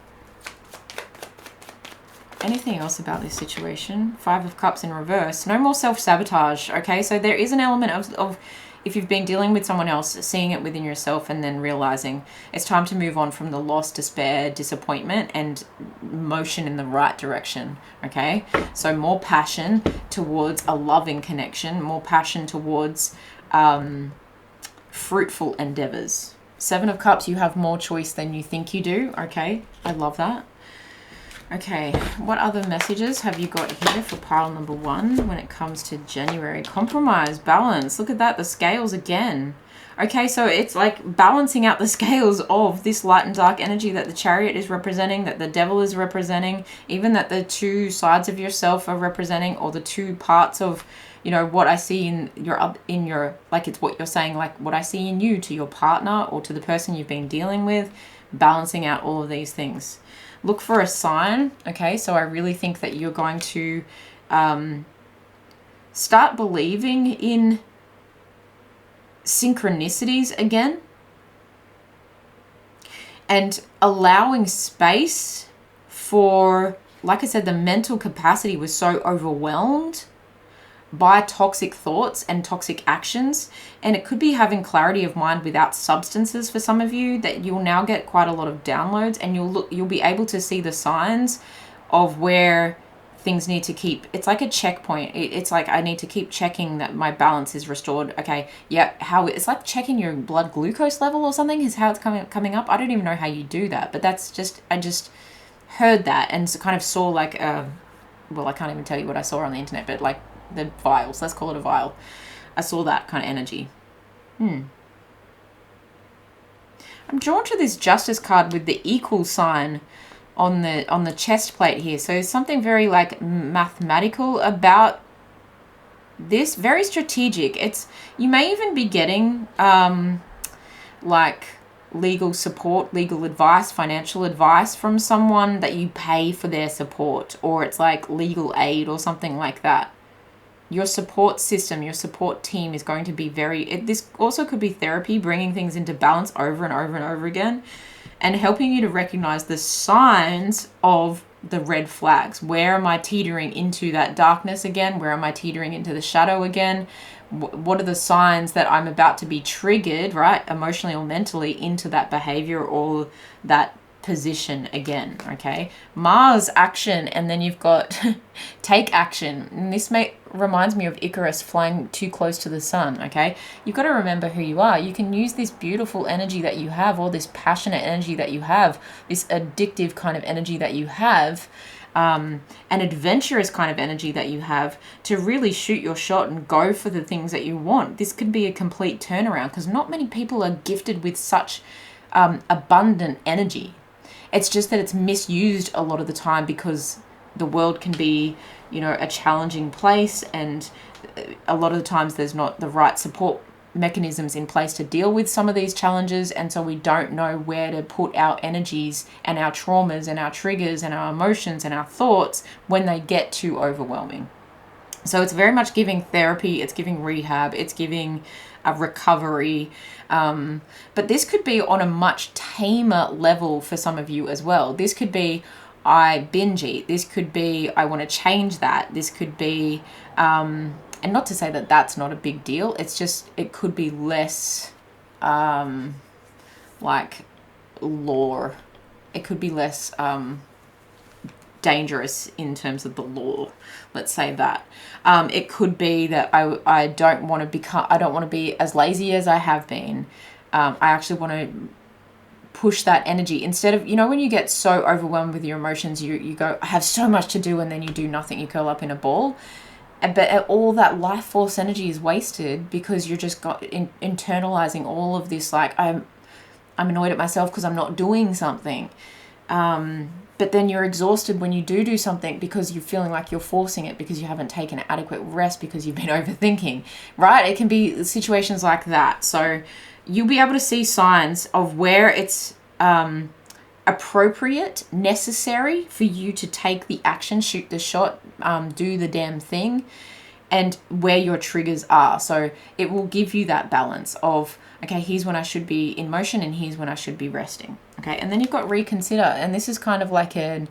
Anything else about this situation? 5 of Cups in reverse. No more self-sabotage, okay? So there is an element of if you've been dealing with someone else, seeing it within yourself and then realizing it's time to move on from the loss, despair, disappointment, and motion in the right direction, okay? So more passion towards a loving connection, more passion towards fruitful endeavors. 7 of Cups, you have more choice than you think you do, okay? I love that. Okay, what other messages have you got here for pile number 1 when it comes to January? Compromise, balance. Look at that, the scales again. Okay, so it's like balancing out the scales of this light and dark energy that the Chariot is representing, that the Devil is representing, even that the 2 sides of yourself are representing, or the 2 parts of, you know, what I see in your, like it's what you're saying, like what I see in you to your partner or to the person you've been dealing with, balancing out all of these things. Look for a sign, okay? So I really think that you're going to start believing in synchronicities again and allowing space for, like I said, the mental capacity was so overwhelmed by toxic thoughts and toxic actions, and it could be having clarity of mind without substances for some of you, that you'll now get quite a lot of downloads, and you'll be able to see the signs of where things need to keep, it's like a checkpoint. It's like I need to keep checking that my balance is restored. Okay, yeah, how it's like checking your blood glucose level or something is how it's coming up. I don't even know how you do that, but that's just, I just heard that and so kind of saw like well, I can't even tell you what I saw on the internet, but like the vials, let's call it a vial. I saw that kind of energy. I'm drawn to this Justice card with the equal sign on the chest plate here. So something very like mathematical about this, very strategic. It's, you may even be getting like legal support, legal advice, financial advice from someone that you pay for their support, or it's like legal aid or something like that. Your support system, your support team is going to be this also could be therapy, bringing things into balance over and over and over again, and helping you to recognize the signs of the red flags. Where am I teetering into that darkness again? Where am I teetering into the shadow again? What are the signs that I'm about to be triggered, right, emotionally or mentally, into that behavior or that position again? Okay, Mars, action, and then you've got take action, and this reminds me of Icarus flying too close to the sun. Okay, you've got to remember who you are. You can use this beautiful energy that you have, or this passionate energy that you have, this addictive kind of energy that you have, an adventurous kind of energy that you have, to really shoot your shot and go for the things that you want. This could be a complete turnaround, because not many people are gifted with such abundant energy. It's just that it's misused a lot of the time because the world can be, you know, a challenging place, and a lot of the times there's not the right support mechanisms in place to deal with some of these challenges, and so we don't know where to put our energies and our traumas and our triggers and our emotions and our thoughts when they get too overwhelming. So it's very much giving therapy, it's giving rehab, it's giving a recovery, but this could be on a much tamer level for some of you as well. This could be, I binge eat. This could be, I want to change that. This could be, and not to say that that's not a big deal. It's just, it could be less like law. It could be less dangerous in terms of the law. Let's say that. It could be that I don't want to be as lazy as I have been. I actually want to push that energy instead of, when you get so overwhelmed with your emotions, you go, I have so much to do, and then you do nothing, you curl up in a ball. But all that life force energy is wasted because you're just internalizing all of this, like, I'm annoyed at myself because I'm not doing something. But then you're exhausted when you do something because you're feeling like you're forcing it because you haven't taken adequate rest because you've been overthinking, right? It can be situations like that. So you'll be able to see signs of where it's appropriate, necessary for you to take the action, shoot the shot, do the damn thing, and where your triggers are. So it will give you that balance of, okay, here's when I should be in motion and here's when I should be resting. Okay, and then you've got reconsider, and this is kind of like an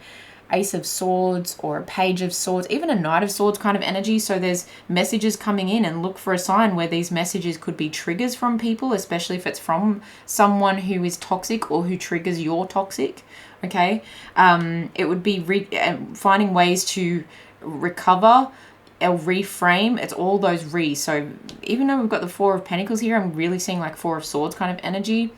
Ace of Swords or a Page of Swords, even a Knight of Swords kind of energy. So there's messages coming in, and look for a sign where these messages could be triggers from people, especially if it's from someone who is toxic or who triggers your toxic. Okay, it would be finding ways to recover or reframe. It's all those so even though we've got the Four of Pentacles here, I'm really seeing like Four of Swords kind of energy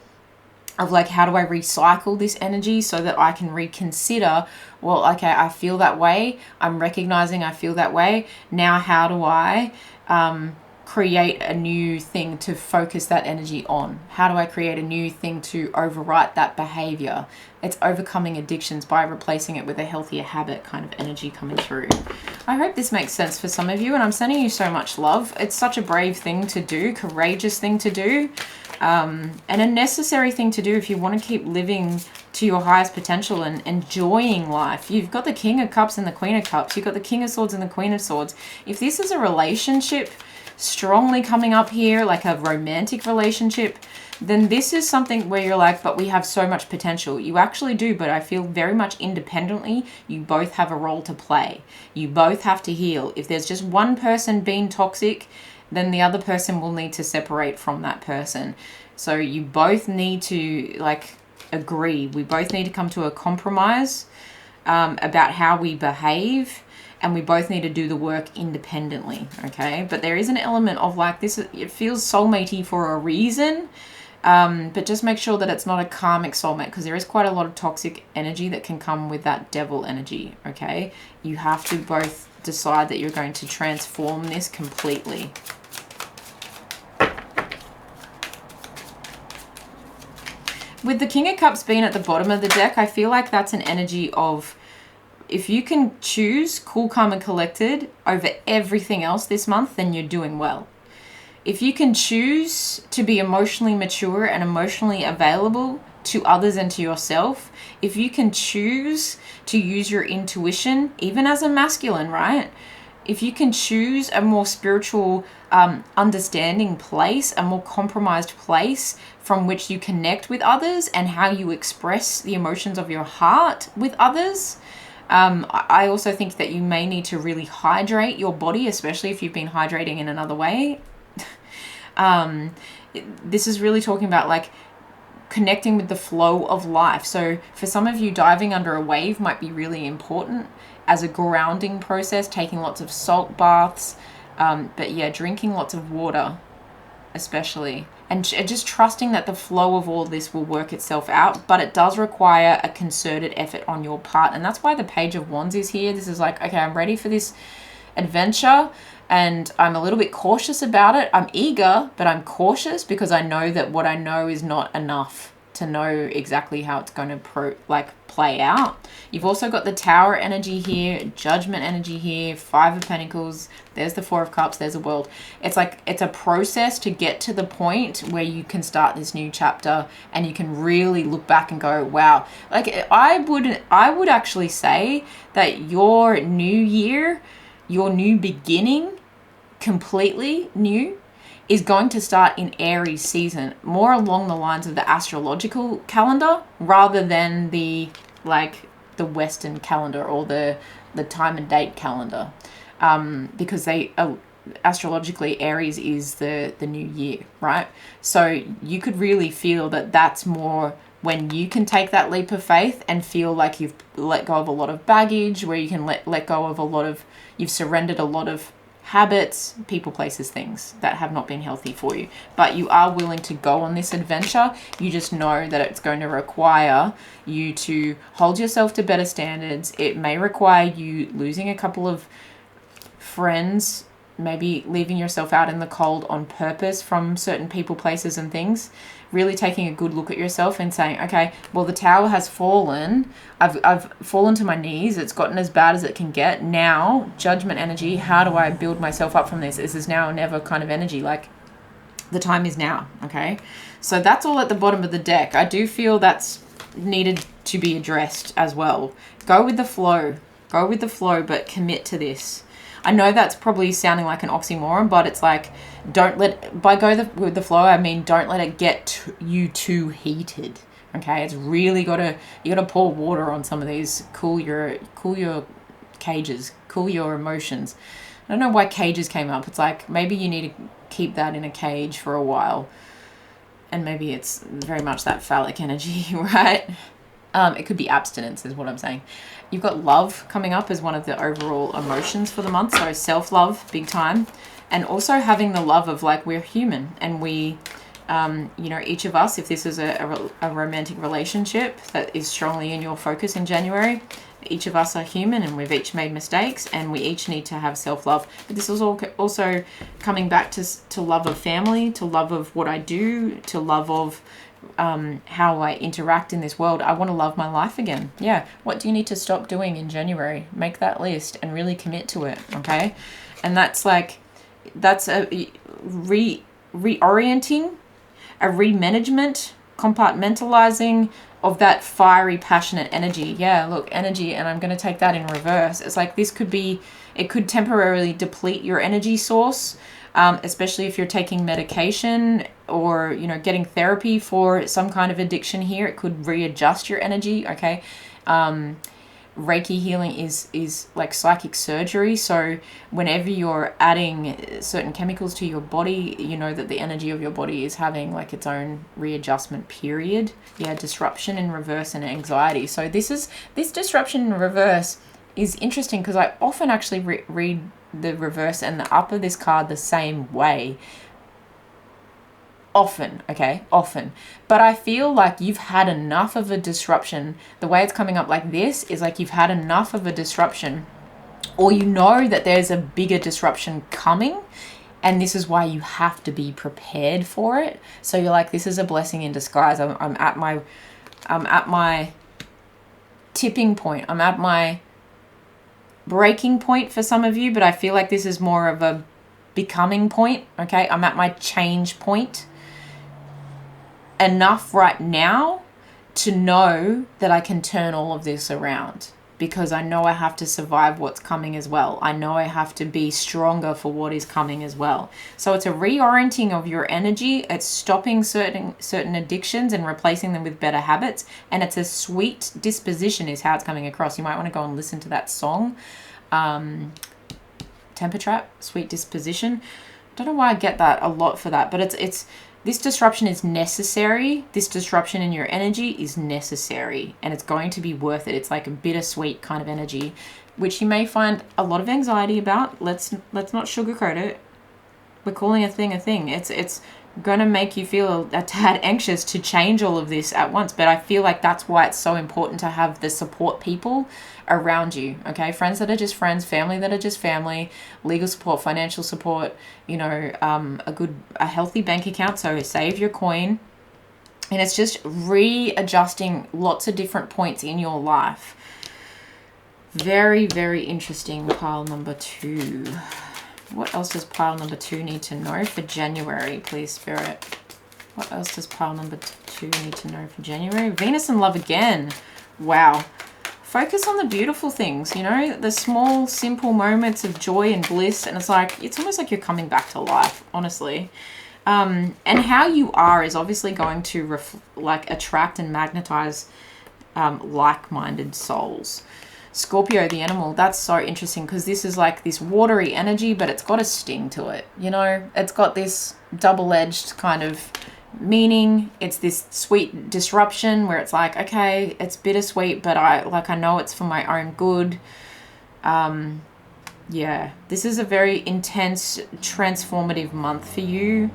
of like, how do I recycle this energy so that I can reconsider, well, okay, I feel that way, I'm recognizing I feel that way, now how do I create a new thing to focus that energy on? How do I create a new thing to overwrite that behavior? It's overcoming addictions by replacing it with a healthier habit kind of energy coming through. I hope this makes sense for some of you, and I'm sending you so much love. It's such a brave thing to do, courageous thing to do, and a necessary thing to do if you want to keep living to your highest potential and enjoying life. You've got the King of Cups and the Queen of Cups. You've got the King of Swords and the Queen of Swords. If this is a relationship strongly coming up here, like a romantic relationship, then this is something where you're like, but we have so much potential. You actually do, but I feel very much independently, you both have a role to play. You both have to heal. If there's just one person being toxic, then the other person will need to separate from that person. So you both need to like agree. We both need to come to a compromise about how we behave, and we both need to do the work independently, okay? But there is an element of like this, it feels soulmatey for a reason, but just make sure that it's not a karmic soulmate, because there is quite a lot of toxic energy that can come with that devil energy, okay? You have to both decide that you're going to transform this completely. With the King of Cups being at the bottom of the deck, I feel like that's an energy of, if you can choose cool, calm, and collected over everything else this month, then you're doing well. If you can choose to be emotionally mature and emotionally available to others and to yourself, if you can choose to use your intuition, even as a masculine, right? If you can choose a more spiritual, understanding place, a more compromised place from which you connect with others and how you express the emotions of your heart with others, I also think that you may need to really hydrate your body, especially if you've been hydrating in another way. This is really talking about like connecting with the flow of life. So for some of you, diving under a wave might be really important as a grounding process, taking lots of salt baths, but yeah, drinking lots of water especially, and just trusting that the flow of all this will work itself out. But it does require a concerted effort on your part, and that's why the Page of Wands is here. This is like, okay, I'm ready for this adventure, and I'm a little bit cautious about it. I'm eager, but I'm cautious because I know that what I know is not enough. to know exactly how it's going to play out. You've also got the Tower energy here, Judgment energy here, Five of Pentacles, there's the Four of Cups, there's a World. It's like it's a process to get to the point where you can start this new chapter and you can really look back and go, wow. Like I would actually say that your new year, your new beginning, completely new, is going to start in Aries season, more along the lines of the astrological calendar rather than the Western calendar or the time and date calendar, because they astrologically Aries is the new year, right? So you could really feel that that's more when you can take that leap of faith and feel like you've let go of a lot of baggage, where you can let go of a lot of, you've surrendered a lot of habits, people, places, things that have not been healthy for you, but you are willing to go on this adventure. You just know that it's going to require you to hold yourself to better standards. It may require you losing a couple of friends, maybe leaving yourself out in the cold on purpose from certain people, places, and things. Really taking a good look at yourself and saying, okay, well, the Tower has fallen. I've fallen to my knees. It's gotten as bad as it can get. Now, Judgment energy, how do I build myself up from this? This is now or never kind of energy. Like, the time is now, okay? So that's all at the bottom of the deck. I do feel that's needed to be addressed as well. Go with the flow. Go with the flow, but commit to this. I know that's probably sounding like an oxymoron, but it's like, with the flow, I mean, don't let it get you too heated. Okay, it's really you gotta pour water on some of these. Cool your cages, cool your emotions. I don't know why cages came up. It's like maybe you need to keep that in a cage for a while, and maybe it's very much that phallic energy, right? It could be abstinence is what I'm saying. You've got love coming up as one of the overall emotions for the month. So self-love, big time. And also having the love of like, we're human and we, each of us, if this is a romantic relationship that is strongly in your focus in January, each of us are human and we've each made mistakes and we each need to have self-love. But this is also coming back to love of family, to love of what I do, to love of how I interact in this world. I want to love my life again. Yeah. What do you need to stop doing in January? Make that list and really commit to it. Okay. And that's a reorienting, a remanagement, compartmentalizing of that fiery, passionate energy. Yeah. Look, energy. And I'm going to take that in reverse. It's like it could temporarily deplete your energy source. Especially if you're taking medication or, getting therapy for some kind of addiction here, it could readjust your energy, okay? Reiki healing is like psychic surgery. So whenever you're adding certain chemicals to your body, you know that the energy of your body is having like its own readjustment period. Yeah, disruption in reverse and anxiety. So this disruption in reverse is interesting because I often actually read the reverse and the up of this card the same way. Often. But I feel like you've had enough of a disruption. The way it's coming up like this is like you've had enough of a disruption, or you know that there's a bigger disruption coming, and this is why you have to be prepared for it. So you're like, this is a blessing in disguise. I'm at my tipping point. I'm at my breaking point for some of you, but I feel like this is more of a becoming point. Okay, I'm at my change point. Enough right now to know that I can turn all of this around, because I know I have to survive what's coming as well. I know I have to be stronger for what is coming as well. So it's a reorienting of your energy. It's stopping certain addictions and replacing them with better habits. And it's a sweet disposition is how it's coming across. You might want to go and listen to that song. Temper Trap, Sweet Disposition. Don't know why I get that a lot for that, but it's this disruption is necessary. This disruption in your energy is necessary, and it's going to be worth it. It's like a bittersweet kind of energy, which you may find a lot of anxiety about. Let's not sugarcoat it. We're calling a thing a thing. It's going to make you feel a tad anxious to change all of this at once, but I feel like that's why it's so important to have the support people around you. Okay, friends that are just friends, family that are just family, legal support, financial support, a healthy bank account. So save your coin. And it's just readjusting lots of different points in your life. Very, very interesting, pile number 2. What else does pile number 2 need to know for January, please, Spirit? What else does pile number 2 need to know for January? Venus and love again. Wow. Focus on the beautiful things, you know, the small, simple moments of joy and bliss. And it's like, it's almost like you're coming back to life, honestly. And how you are is obviously going to attract and magnetize like-minded souls. Scorpio, the animal, that's so interesting because this is like this watery energy, but it's got a sting to it. You know, it's got this double-edged kind of meaning. It's this sweet disruption where it's like, okay, it's bittersweet, but I know it's for my own good. Yeah, this is a very intense, transformative month for you.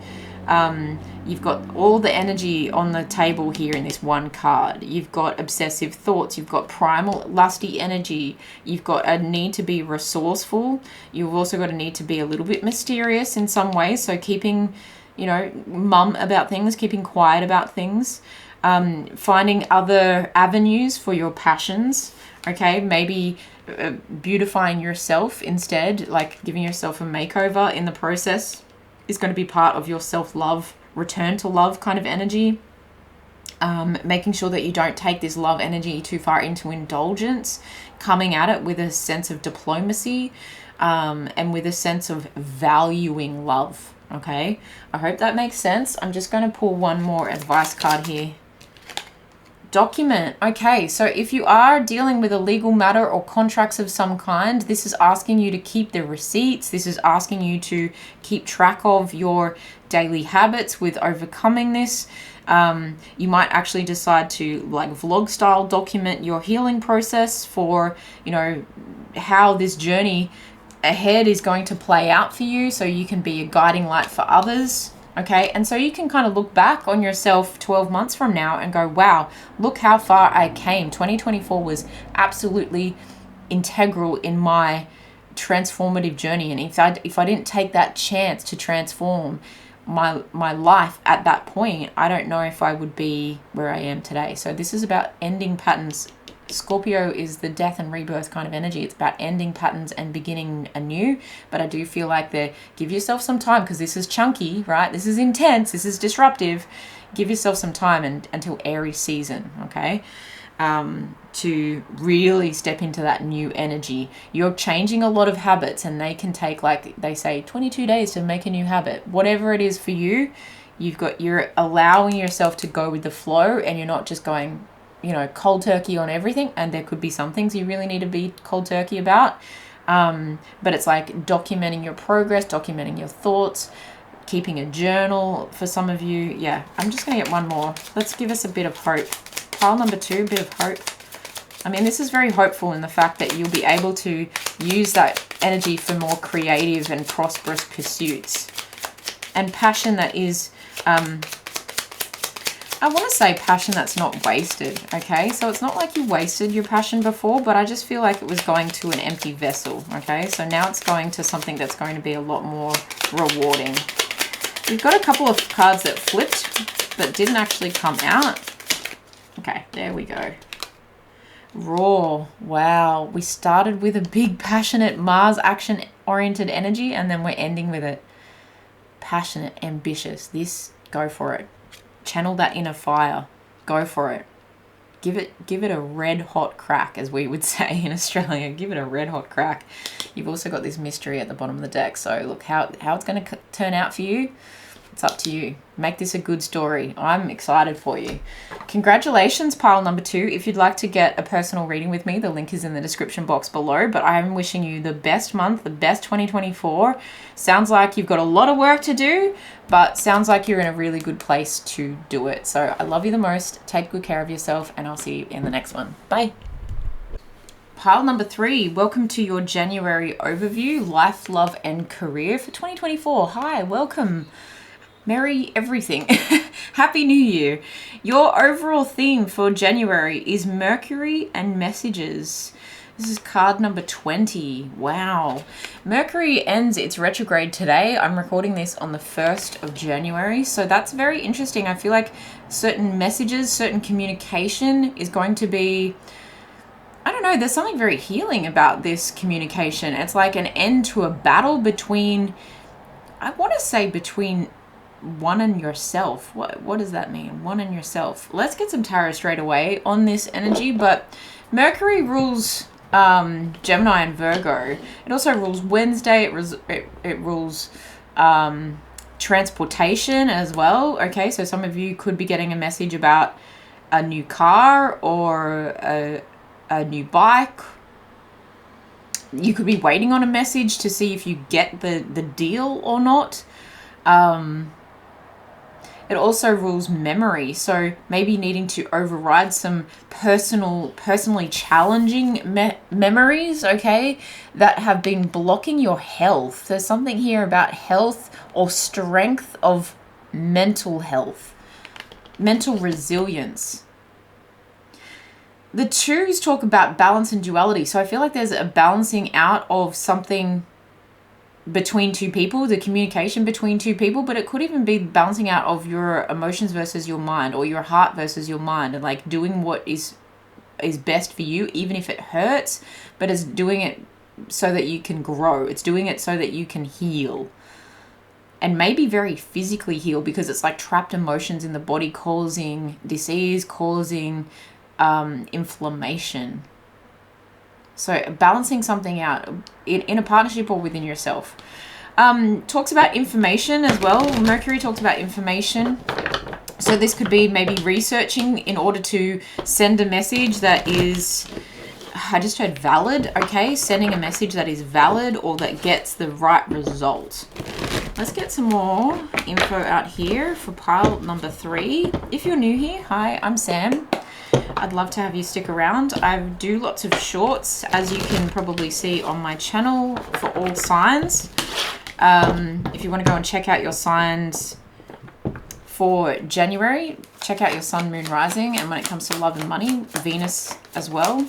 You've got all the energy on the table here in this one card. You've got obsessive thoughts. You've got primal, lusty energy. You've got a need to be resourceful. You've also got a need to be a little bit mysterious in some ways. So keeping, you know, mum about things, keeping quiet about things, finding other avenues for your passions. Okay, maybe beautifying yourself instead, like giving yourself a makeover in the process is going to be part of your self-love, return to love kind of energy. Making sure that you don't take this love energy too far into indulgence, coming at it with a sense of diplomacy, and with a sense of valuing love. Okay, I hope that makes sense. I'm just going to pull one more advice card here. Document. Okay, so if you are dealing with a legal matter or contracts of some kind, this is asking you to keep the receipts. This is asking you to keep track of your daily habits with overcoming this. You might actually decide to, like, vlog style document your healing process for, you know, how this journey ahead is going to play out for you, so you can be a guiding light for others. Okay, and so you can kind of look back on yourself 12 months from now and go, wow, look how far I came. 2024 was absolutely integral in my transformative journey. And if I didn't take that chance to transform my life at that point, I don't know if I would be where I am today. So this is about ending patterns. Scorpio is the death and rebirth kind of energy. It's about ending patterns and beginning anew. But I do feel like give yourself some time, because this is chunky, right? This is intense. This is disruptive. Give yourself some time until Aries season, okay? To really step into that new energy. You're changing a lot of habits, and they can take, like they say, 22 days to make a new habit. Whatever it is for you, you're allowing yourself to go with the flow, and you're not just going, you know, cold turkey on everything. And there could be some things you really need to be cold turkey about. But it's like documenting your progress, documenting your thoughts, keeping a journal for some of you. Yeah, I'm just going to get one more. Let's give us a bit of hope. Pile number 2, a bit of hope. I mean, this is very hopeful in the fact that you'll be able to use that energy for more creative and prosperous pursuits. And passion that is, I want to say passion that's not wasted, okay? So it's not like you wasted your passion before, but I just feel like it was going to an empty vessel, okay? So now it's going to something that's going to be a lot more rewarding. We've got a couple of cards that flipped but didn't actually come out. Okay, there we go. Raw. Wow. We started with a big, passionate, Mars action-oriented energy, and then we're ending with it. Passionate, ambitious. This, go for it. Channel that inner fire. Go for it. Give it a red hot crack, as we would say in Australia. Give it a red hot crack. You've also got this mystery at the bottom of the deck. So look how it's going to turn out for you. It's up to you. Make this a good story. I'm excited for you. Congratulations, pile number 2. If you'd like to get a personal reading with me, the link is in the description box below. But I'm wishing you the best month, the best 2024. Sounds like you've got a lot of work to do, but sounds like you're in a really good place to do it. So I love you the most. Take good care of yourself, and I'll see you in the next one. Bye. Pile number 3, welcome to your January overview, life, love, and career for 2024. Hi, welcome. Merry everything. Happy New Year. Your overall theme for January is Mercury and messages. This is card number 20. Wow. Mercury ends its retrograde today. I'm recording this on the 1st of January. So that's very interesting. I feel like certain messages, certain communication is going to be, I don't know, there's something very healing about this communication. It's like an end to a battle between, I want to say between one and yourself. What does that mean? One and yourself. Let's get some tarot straight away on this energy. But Mercury rules Gemini and Virgo. It also rules Wednesday. It rules transportation as well. Okay, so some of you could be getting a message about a new car or a new bike. You could be waiting on a message to see if you get the deal or not. It also rules memory, so maybe needing to override some personally challenging memories, okay, that have been blocking your health. There's something here about health or strength of mental health, mental resilience. The twos talk about balance and duality, so I feel like there's a balancing out of something between two people, the communication between two people, but it could even be balancing out of your emotions versus your mind, or your heart versus your mind, and like doing what is best for you, even if it hurts, but it's doing it so that you can grow. It's doing it so that you can heal, and maybe very physically heal, because it's like trapped emotions in the body causing disease, causing inflammation. So balancing something out in a partnership or within yourself. Talks about information as well. Mercury talks about information. So this could be maybe researching in order to send a message that is, I just heard valid, okay? Sending a message that is valid or that gets the right result. Let's get some more info out here for pile number 3. If you're new here, hi, I'm Sam. I'd love to have you stick around. I do lots of shorts, as you can probably see on my channel, for all signs. If you want to go and check out your signs for January, check out your sun, moon, rising, and when it comes to love and money, Venus as well.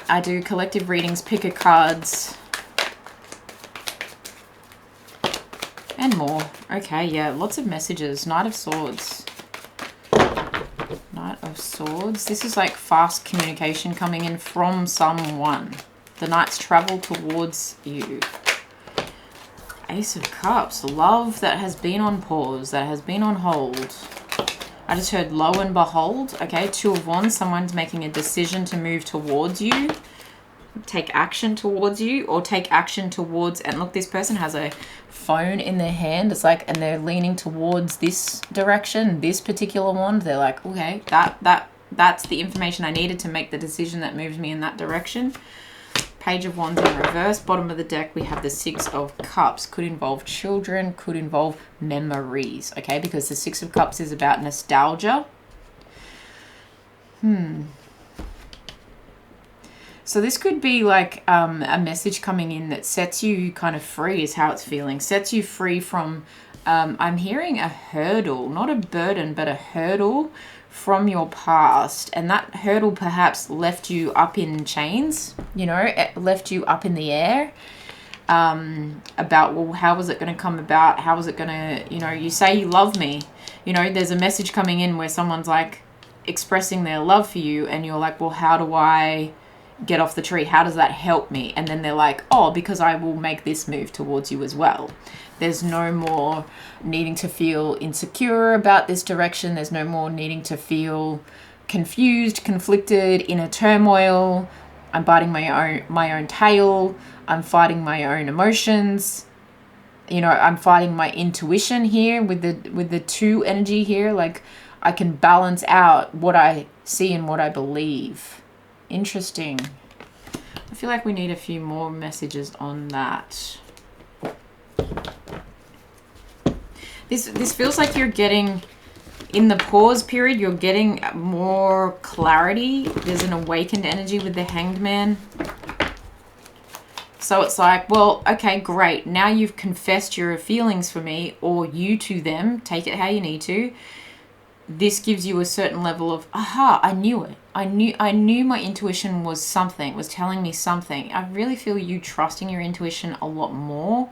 I do collective readings, picker cards, and more. Okay, yeah, lots of messages. Knight of Swords. Knight of Swords. This is like fast communication coming in from someone. The Knights travel towards you. Ace of Cups. Love that has been on pause, that has been on hold. I just heard lo and behold. Okay, Two of Wands. Someone's making a decision to move towards you. Take action towards you, or take action towards, and look, this person has a phone in their hand. It's like, and they're leaning towards this direction, this particular wand. They're like, okay, that's the information I needed to make the decision that moves me in that direction. Page of Wands in reverse. Bottom of the deck, we have the Six of Cups. Could involve children, could involve memories, okay, because the Six of Cups is about nostalgia. So this could be like a message coming in that sets you kind of free, is how it's feeling. Sets you free from, I'm hearing a hurdle, not a burden, but a hurdle from your past. And that hurdle perhaps left you up in chains, you know, it left you up in the air. About, well, how was it going to come about? How was it going to, you know, you say you love me. You know, there's a message coming in where someone's like expressing their love for you, and you're like, well, how do I get off the tree? How does that help me? And then they're like, oh, because I will make this move towards you as well. There's no more needing to feel insecure about this direction. There's no more needing to feel confused, conflicted, inner turmoil. I'm biting my own tail. I'm fighting my own emotions. You know, I'm fighting my intuition here with the 2 energy here. Like, I can balance out what I see and what I believe. Interesting. I feel like we need a few more messages on that. This feels like you're getting, in the pause period, you're getting more clarity. There's an awakened energy with the Hanged Man. So it's like, well, okay, great. Now you've confessed your feelings for me, or you to them. Take it how you need to. This gives you a certain level of, aha, I knew it. I knew my intuition was telling me something. I really feel you trusting your intuition a lot more.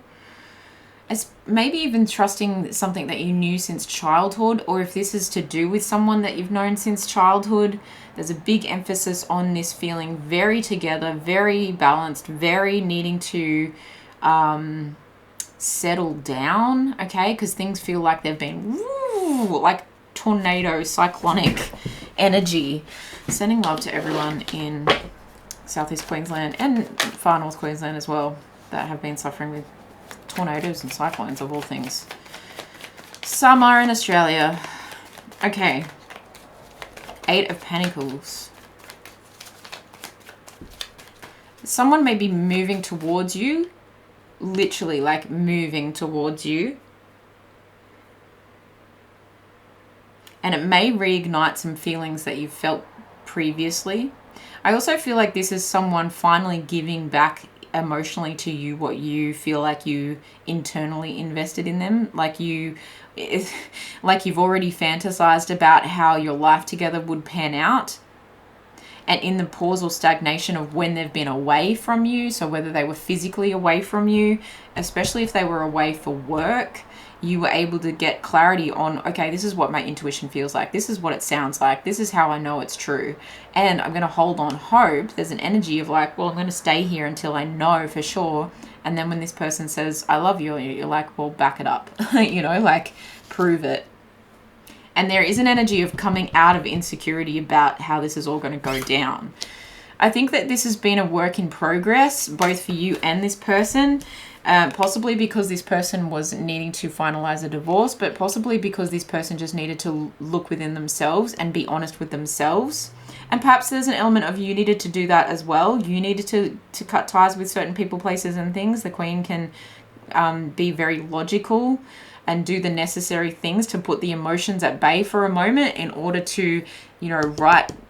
As maybe even trusting something that you knew since childhood, or if this is to do with someone that you've known since childhood, there's a big emphasis on this feeling very together, very balanced, very needing to settle down, okay? Because things feel like they've been like tornado, cyclonic energy. Sending love to everyone in Southeast Queensland and Far North Queensland as well that have been suffering with tornadoes and cyclones of all things. Summer in Australia. Okay. 8 of Pentacles. Someone may be moving towards you. Literally, like moving towards you. And it may reignite some feelings that you've felt previously. I also feel like this is someone finally giving back emotionally to you what you feel like you internally invested in them, like you've already fantasized about how your life together would pan out, and in the pause or stagnation of when they've been away from you, so whether they were physically away from you, especially if they were away for work, you were able to get clarity on, okay, this is what my intuition feels like. This is what it sounds like. This is how I know it's true. And I'm going to hold on hope. There's an energy of like, well, I'm going to stay here until I know for sure. And then when this person says, I love you, you're like, well, back it up, you know, like prove it. And there is an energy of coming out of insecurity about how this is all going to go down. I think that this has been a work in progress, both for you and this person. Possibly because this person was needing to finalize a divorce, but possibly because this person just needed to look within themselves and be honest with themselves. And perhaps there's an element of you needed to do that as well. You needed to cut ties with certain people, places, and things. The Queen can be very logical and do the necessary things to put the emotions at bay for a moment in order to, you know,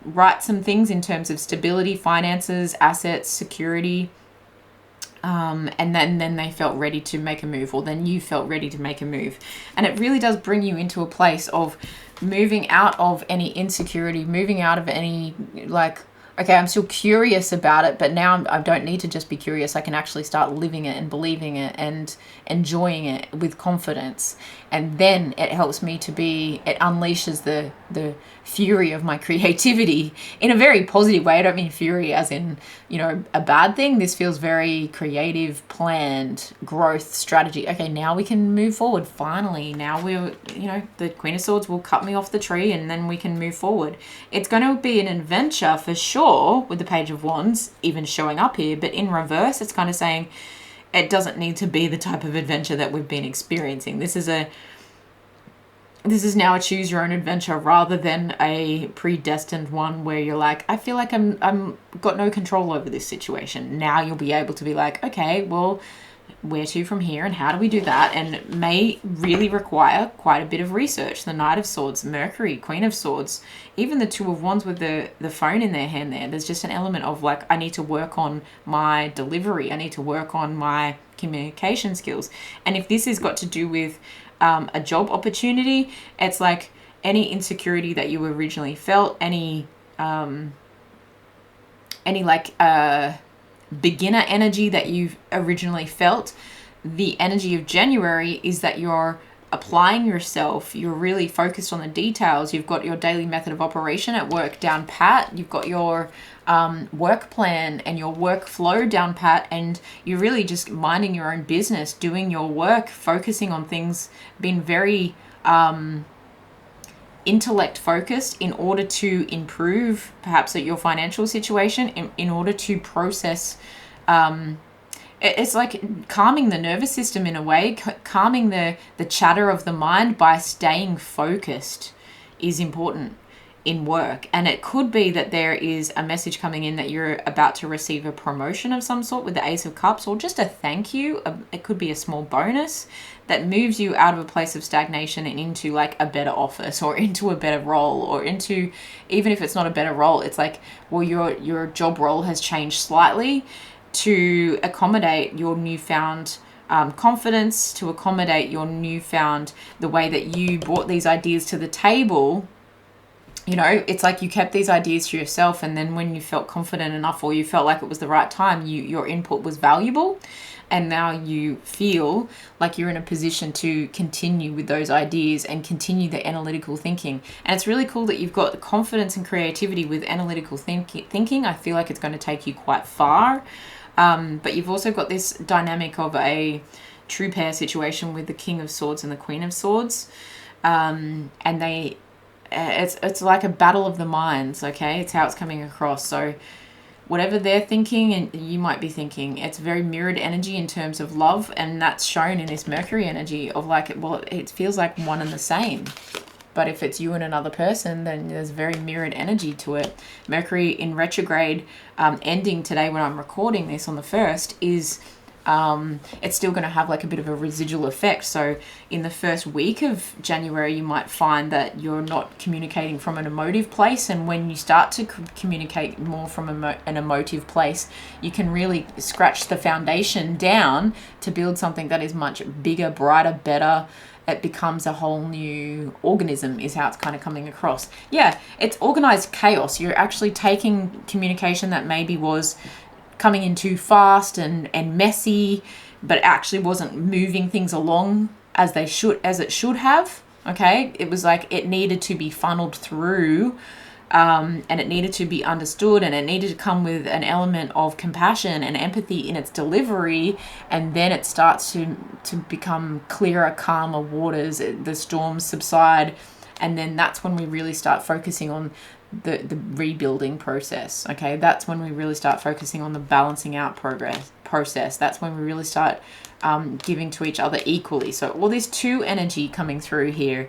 write some things in terms of stability, finances, assets, security. And then they felt ready to make a move, or then you felt ready to make a move. And it really does bring you into a place of moving out of any insecurity, moving out of any, like, okay, I'm still curious about it, but now I don't need to just be curious. I can actually start living it and believing it and enjoying it with confidence. And then it helps me to be, it unleashes the fury of my creativity in a very positive way. I don't mean fury as in, you know, a bad thing. This feels very creative, planned, growth strategy. Okay, now we can move forward. Finally, now we're, you know, the Queen of Swords will cut me off the tree and then we can move forward. It's going to be an adventure for sure with the Page of Wands even showing up here, but in reverse, it's kind of saying it doesn't need to be the type of adventure that we've been experiencing. This is now a choose your own adventure rather than a predestined one where you're like, I feel like I'm got no control over this situation. Now you'll be able to be like, okay, well, where to from here and how do we do that? And it may really require quite a bit of research. The Knight of Swords, Mercury, Queen of Swords, even the Two of Wands with the phone in their hand there. There's just an element of like, I need to work on my delivery. I need to work on my communication skills. And if this has got to do with a job opportunity, it's like any insecurity that you originally felt, any beginner energy that you've originally felt, the energy of January is that you're applying yourself, you're really focused on the details, you've got your daily method of operation at work down pat, you've got your work plan and your workflow down pat, and you're really just minding your own business, doing your work, focusing on things, being very intellect focused in order to improve perhaps your financial situation, in order to process it's like calming the nervous system in a way, calming the chatter of the mind by staying focused is important in work. And it could be that there is a message coming in that you're about to receive a promotion of some sort with the Ace of Cups, or just a thank you. It could be a small bonus that moves you out of a place of stagnation and into like a better office or into a better role, or into, even if it's not a better role, it's like, well, your job role has changed slightly to accommodate your newfound confidence, to accommodate your newfound, the way that you brought these ideas to the table you know, it's like you kept these ideas to yourself, and then when you felt confident enough or you felt like it was the right time, your input was valuable, and now you feel like you're in a position to continue with those ideas and continue the analytical thinking. And it's really cool that you've got the confidence and creativity with analytical thinking. I feel like it's going to take you quite far. But you've also got this dynamic of a true pair situation with the King of Swords and the Queen of Swords. And it's like a battle of the minds, okay? It's how it's coming across. So whatever they're thinking and you might be thinking, it's very mirrored energy in terms of love, and that's shown in this Mercury energy of like, well, it feels like one and the same. But if it's you and another person, then there's very mirrored energy to it. Mercury in retrograde ending today when I'm recording this on the 1st is it's still going to have like a bit of a residual effect. So in the first week of January, you might find that you're not communicating from an emotive place, and when you start to communicate more from an emotive place, you can really scratch the foundation down to build something that is much bigger, brighter, better. It becomes a whole new organism is how it's kind of coming across. Yeah, it's organized chaos. You're actually taking communication that maybe was coming in too fast and messy, but actually wasn't moving things along as it should have. Okay, it was like it needed to be funneled through, and it needed to be understood, and it needed to come with an element of compassion and empathy in its delivery, and then it starts to become clearer, calmer waters. The storms subside, and then that's when we really start focusing on the rebuilding process. Okay, that's when we really start focusing on the balancing out process. That's when we really start giving to each other equally. So all this 2 energy coming through here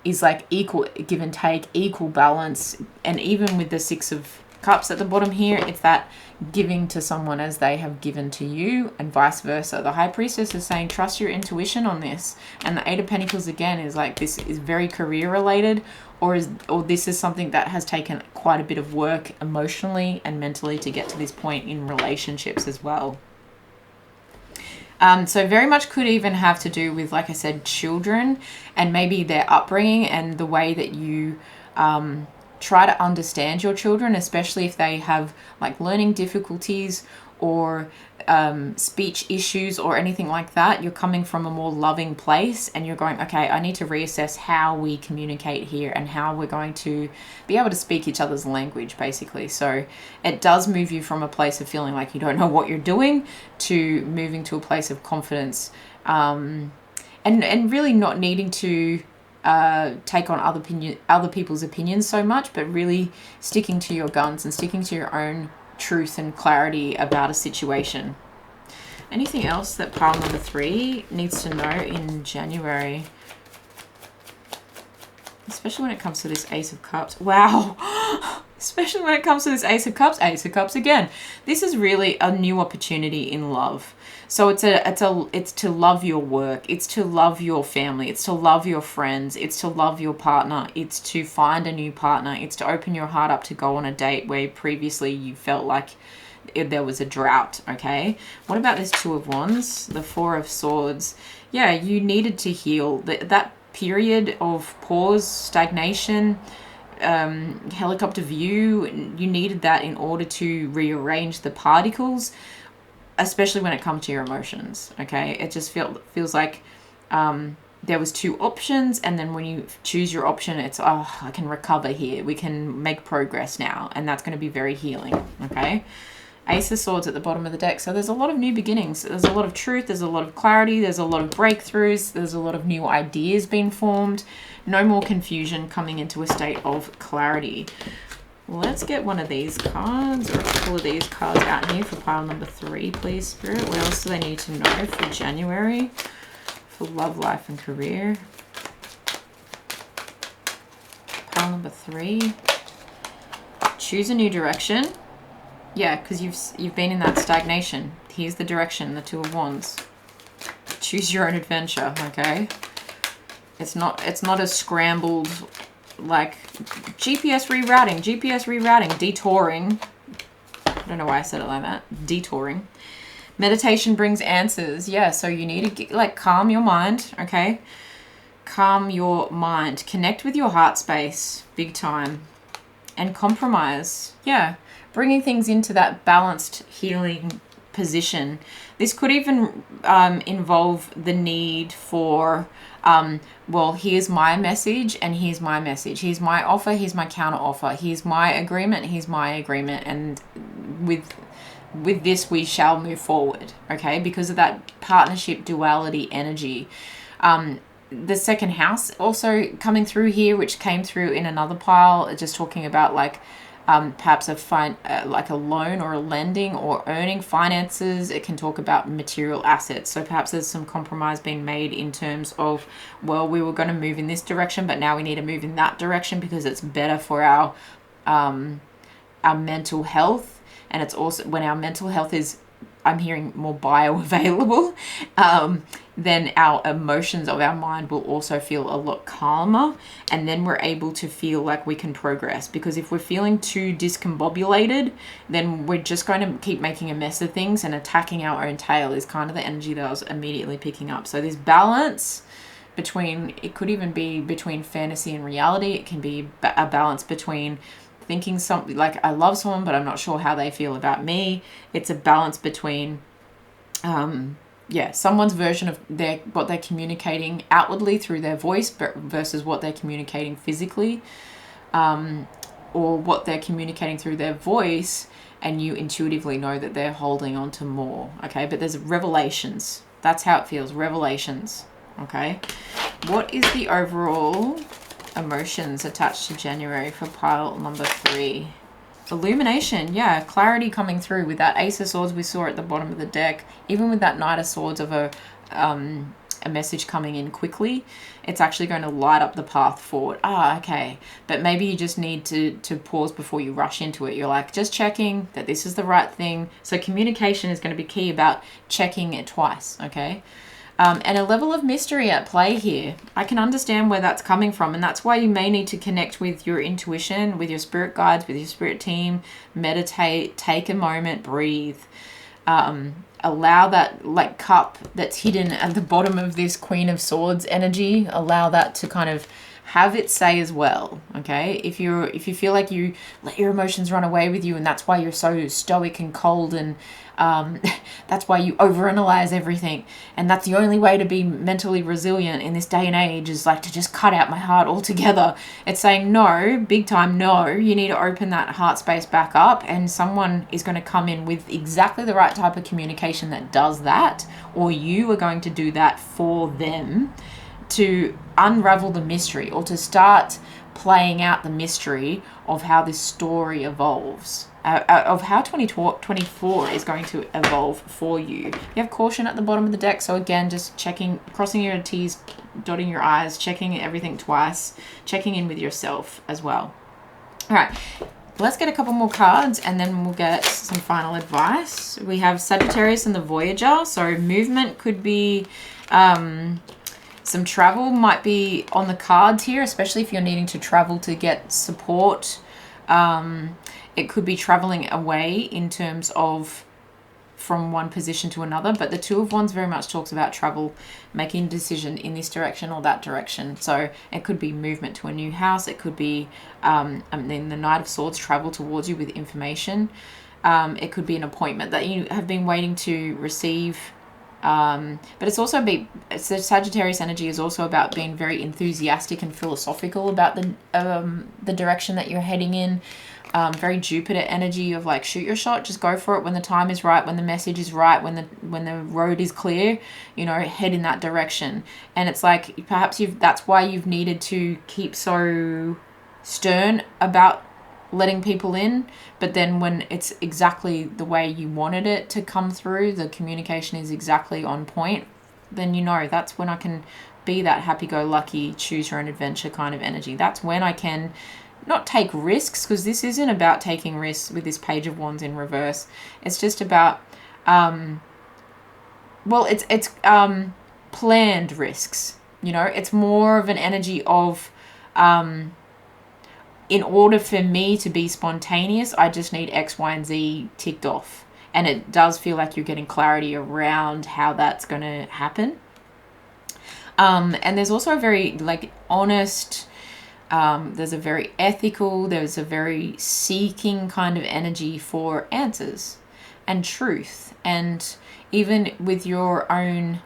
is like equal give and take, equal balance. And even with the 6 of Cups at the bottom here, it's that giving to someone as they have given to you, and vice versa. The High Priestess is saying trust your intuition on this, and the 8 of Pentacles again is like this is very career related, or this is something that has taken quite a bit of work emotionally and mentally to get to this point in relationships as well. So very much could even have to do with, like I said, children and maybe their upbringing and the way that you try to understand your children, especially if they have like learning difficulties or speech issues or anything like that. You're coming from a more loving place and you're going, okay, I need to reassess how we communicate here and how we're going to be able to speak each other's language, basically. So it does move you from a place of feeling like you don't know what you're doing to moving to a place of confidence, and really not needing to take on other people's opinions so much, but really sticking to your guns and sticking to your own truth and clarity about a situation. Anything else that pile number 3 needs to know in January? Especially when it comes to this Ace of Cups. Wow. Especially when it comes to this Ace of Cups again. This is really a new opportunity in love. So it's to love your work, it's to love your family, it's to love your friends, it's to love your partner, it's to find a new partner, it's to open your heart up to go on a date where previously you felt like there was a drought. Okay, what about this 2 of Wands, the 4 of Swords? Yeah, you needed to heal that period of pause, stagnation, helicopter view. You needed that in order to rearrange the particles, especially when it comes to your emotions. Okay, it just feels like there was 2 options, and then when you choose your option, it's, oh, I can recover here, we can make progress now, and that's going to be very healing. Okay, Ace of Swords at the bottom of the deck. So there's a lot of new beginnings, there's a lot of truth, there's a lot of clarity, there's a lot of breakthroughs, there's a lot of new ideas being formed, no more confusion, coming into a state of clarity. Let's get one of these cards, or a couple of these cards out here for pile number 3, please, Spirit. What else do they need to know for January? For love, life, and career. Pile number 3. Choose a new direction. Yeah, because you've been in that stagnation. Here's the direction, the 2 of Wands. Choose your own adventure, okay? It's not a scrambled, like GPS rerouting, detouring. I don't know why I said it like that. Detouring. Meditation brings answers. Yeah, so you need to like calm your mind, okay? calm your mind, connect with your heart space big time, and compromise. Yeah, bringing things into that balanced healing position. This could even involve the need for well, here's my message and here's my message, here's my offer, here's my counter offer, here's my agreement, here's my agreement, and with this we shall move forward. Okay, because of that partnership duality energy. The second house also coming through here, which came through in another pile, just talking about like perhaps like a loan or a lending or earning finances. It can talk about material assets. So perhaps there's some compromise being made in terms of, well, we were going to move in this direction, but now we need to move in that direction because it's better for our mental health. And it's also when our mental health is, I'm hearing, more bioavailable, then our emotions of our mind will also feel a lot calmer, and then we're able to feel like we can progress. Because if we're feeling too discombobulated, then we're just going to keep making a mess of things, and attacking our own tail is kind of the energy that I was immediately picking up. So this balance between, it could even be between fantasy and reality. It can be a balance between thinking something like, I love someone, but I'm not sure how they feel about me. It's a balance between, someone's version of what they're communicating outwardly through their voice versus what they're communicating physically, or what they're communicating through their voice, and you intuitively know that they're holding on to more. Okay, but there's revelations. That's how it feels, revelations. Okay, what is the overall emotions attached to January for pile number 3? Illumination. Yeah, clarity coming through with that Ace of Swords we saw at the bottom of the deck. Even with that Knight of Swords of a message coming in quickly, it's actually going to light up the path forward. Okay, but maybe you just need to pause before you rush into it. You're like, just checking that this is the right thing. So communication is going to be key about checking it twice. Okay. And a level of mystery at play here. I can understand where that's coming from, and that's why you may need to connect with your intuition, with your spirit guides, with your spirit team, meditate, take a moment, breathe. Allow that like cup that's hidden at the bottom of this Queen of Swords energy, allow that to kind of have it say as well. Okay, if you feel like you let your emotions run away with you, and that's why you're so stoic and cold, and that's why you overanalyze everything, and that's the only way to be mentally resilient in this day and age, is like to just cut out my heart altogether. It's saying no, big time no. You need to open that heart space back up, and someone is going to come in with exactly the right type of communication that does that, or you are going to do that for them, to unravel the mystery, or to start playing out the mystery of how this story evolves, of how 2024 is going to evolve for you. You have caution at the bottom of the deck, so again, just checking, crossing your T's, dotting your I's, checking everything twice, checking in with yourself as well. All right, let's get a couple more cards, and then we'll get some final advice. We have Sagittarius and the Voyager, so movement could be... some travel might be on the cards here, especially if you're needing to travel to get support. It could be traveling away in terms of from one position to another, but the Two of Wands very much talks about travel, making a decision in this direction or that direction. So it could be movement to a new house. It could be, then the Knight of Swords, travel towards you with information. It could be an appointment that you have been waiting to receive. But it's also the Sagittarius energy is also about being very enthusiastic and philosophical about the direction that you're heading in. Very Jupiter energy of like, shoot your shot, just go for it when the time is right, when the message is right, when the road is clear, you know, head in that direction. And it's like, perhaps that's why you've needed to keep so stern about letting people in, but then when it's exactly the way you wanted it to come through, the communication is exactly on point, then you know that's when I can be that happy-go-lucky, choose your own adventure kind of energy. That's when I can not take risks, because this isn't about taking risks with this Page of Wands in reverse. It's just about it's planned risks, you know. It's more of an energy of in order for me to be spontaneous, I just need X, Y, and Z ticked off. And it does feel like you're getting clarity around how that's going to happen. And there's also a very like honest, there's a very ethical, there's a very seeking kind of energy for answers and truth, and even with your own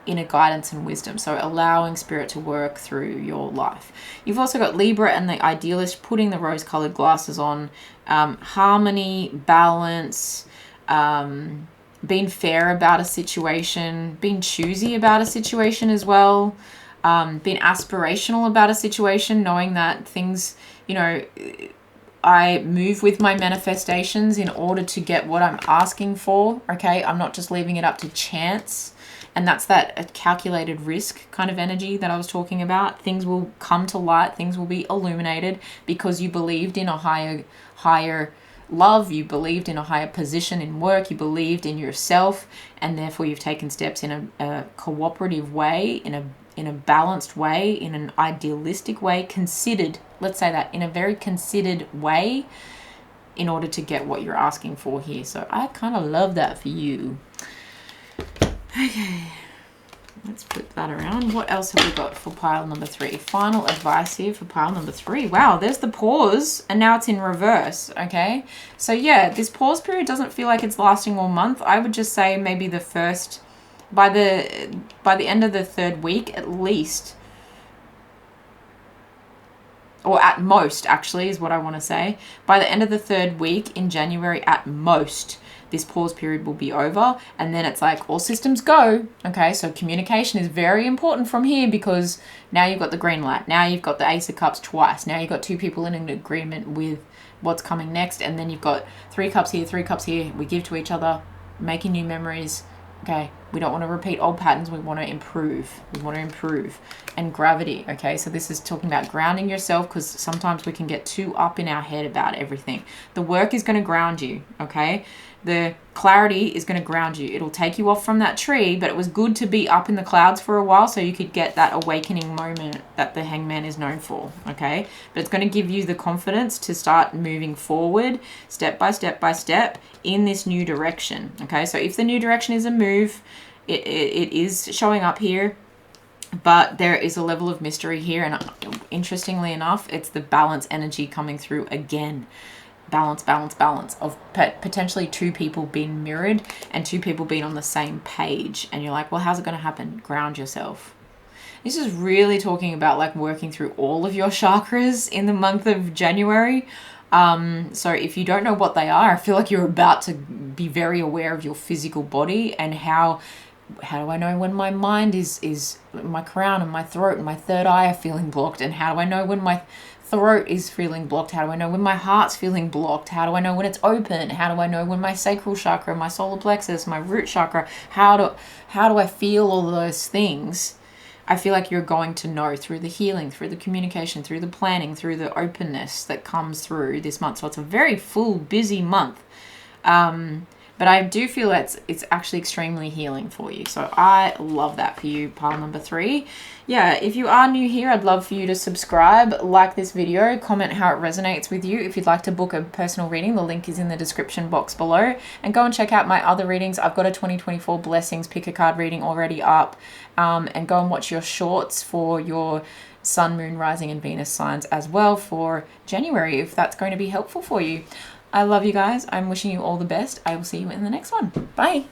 inner guidance and wisdom. So allowing spirit to work through your life. You've also got Libra and the idealist, putting the rose-colored glasses on, harmony, balance, being fair about a situation, being choosy about a situation as well, being aspirational about a situation, knowing that things, you know, I move with my manifestations in order to get what I'm asking for, okay? I'm not just leaving it up to chance. And that's that calculated risk kind of energy that I was talking about. Things will come to light. Things will be illuminated because you believed in a higher love. You believed in a higher position in work. You believed in yourself. And therefore you've taken steps in a cooperative way, in a balanced way, in an idealistic way, considered, let's say that, in a very considered way in order to get what you're asking for here. So I kind of love that for you. Okay, let's flip that around. What else have we got for pile number 3? Final advice here for pile number 3. Wow, there's the pause, and now it's in reverse, okay? So yeah, this pause period doesn't feel like it's lasting all month. I would just say maybe the first, by the end of the 3rd week at least, or at most actually is what I want to say. By the end of the 3rd week in January at most, this pause period will be over, and then it's like all systems go. Okay, so communication is very important from here, because now you've got the green light, now you've got the Ace of Cups twice, now you've got 2 people in an agreement with what's coming next, and then you've got 3 cups here, 3 cups here. We give to each other, making new memories. Okay, we don't want to repeat old patterns, we want to improve. We want to improve. And gravity, okay, so this is talking about grounding yourself, because sometimes we can get too up in our head about everything. The work is going to ground you, okay? The clarity is going to ground you. It'll take you off from that tree, but it was good to be up in the clouds for a while so you could get that awakening moment that the hangman is known for, okay? But it's going to give you the confidence to start moving forward step by step by step in this new direction, okay? So if the new direction is a move, it is showing up here, but there is a level of mystery here, and interestingly enough, it's the balance energy coming through again. Balance of potentially 2 people being mirrored and 2 people being on the same page. And you're like, well, how's it going to happen? Ground yourself. This is really talking about like working through all of your chakras in the month of January. So if you don't know what they are, I feel like you're about to be very aware of your physical body, and how do I know when my mind is my crown and my throat and my 3rd eye are feeling blocked? And how do I know when my throat is feeling blocked? How do I know when my heart's feeling blocked? How do I know when it's open? How do I know when my sacral chakra, my solar plexus, my root chakra, how do I feel all those things? I feel like you're going to know through the healing, through the communication, through the planning, through the openness that comes through this month. So it's a very full, busy month. But I do feel that it's actually extremely healing for you. So I love that for you, pile number 3. Yeah, if you are new here, I'd love for you to subscribe, like this video, comment how it resonates with you. If you'd like to book a personal reading, the link is in the description box below. And go and check out my other readings. I've got a 2024 Blessings Pick a Card reading already up. And go and watch your shorts for your Sun, Moon, Rising and Venus signs as well for January, if that's going to be helpful for you. I love you guys. I'm wishing you all the best. I will see you in the next one. Bye.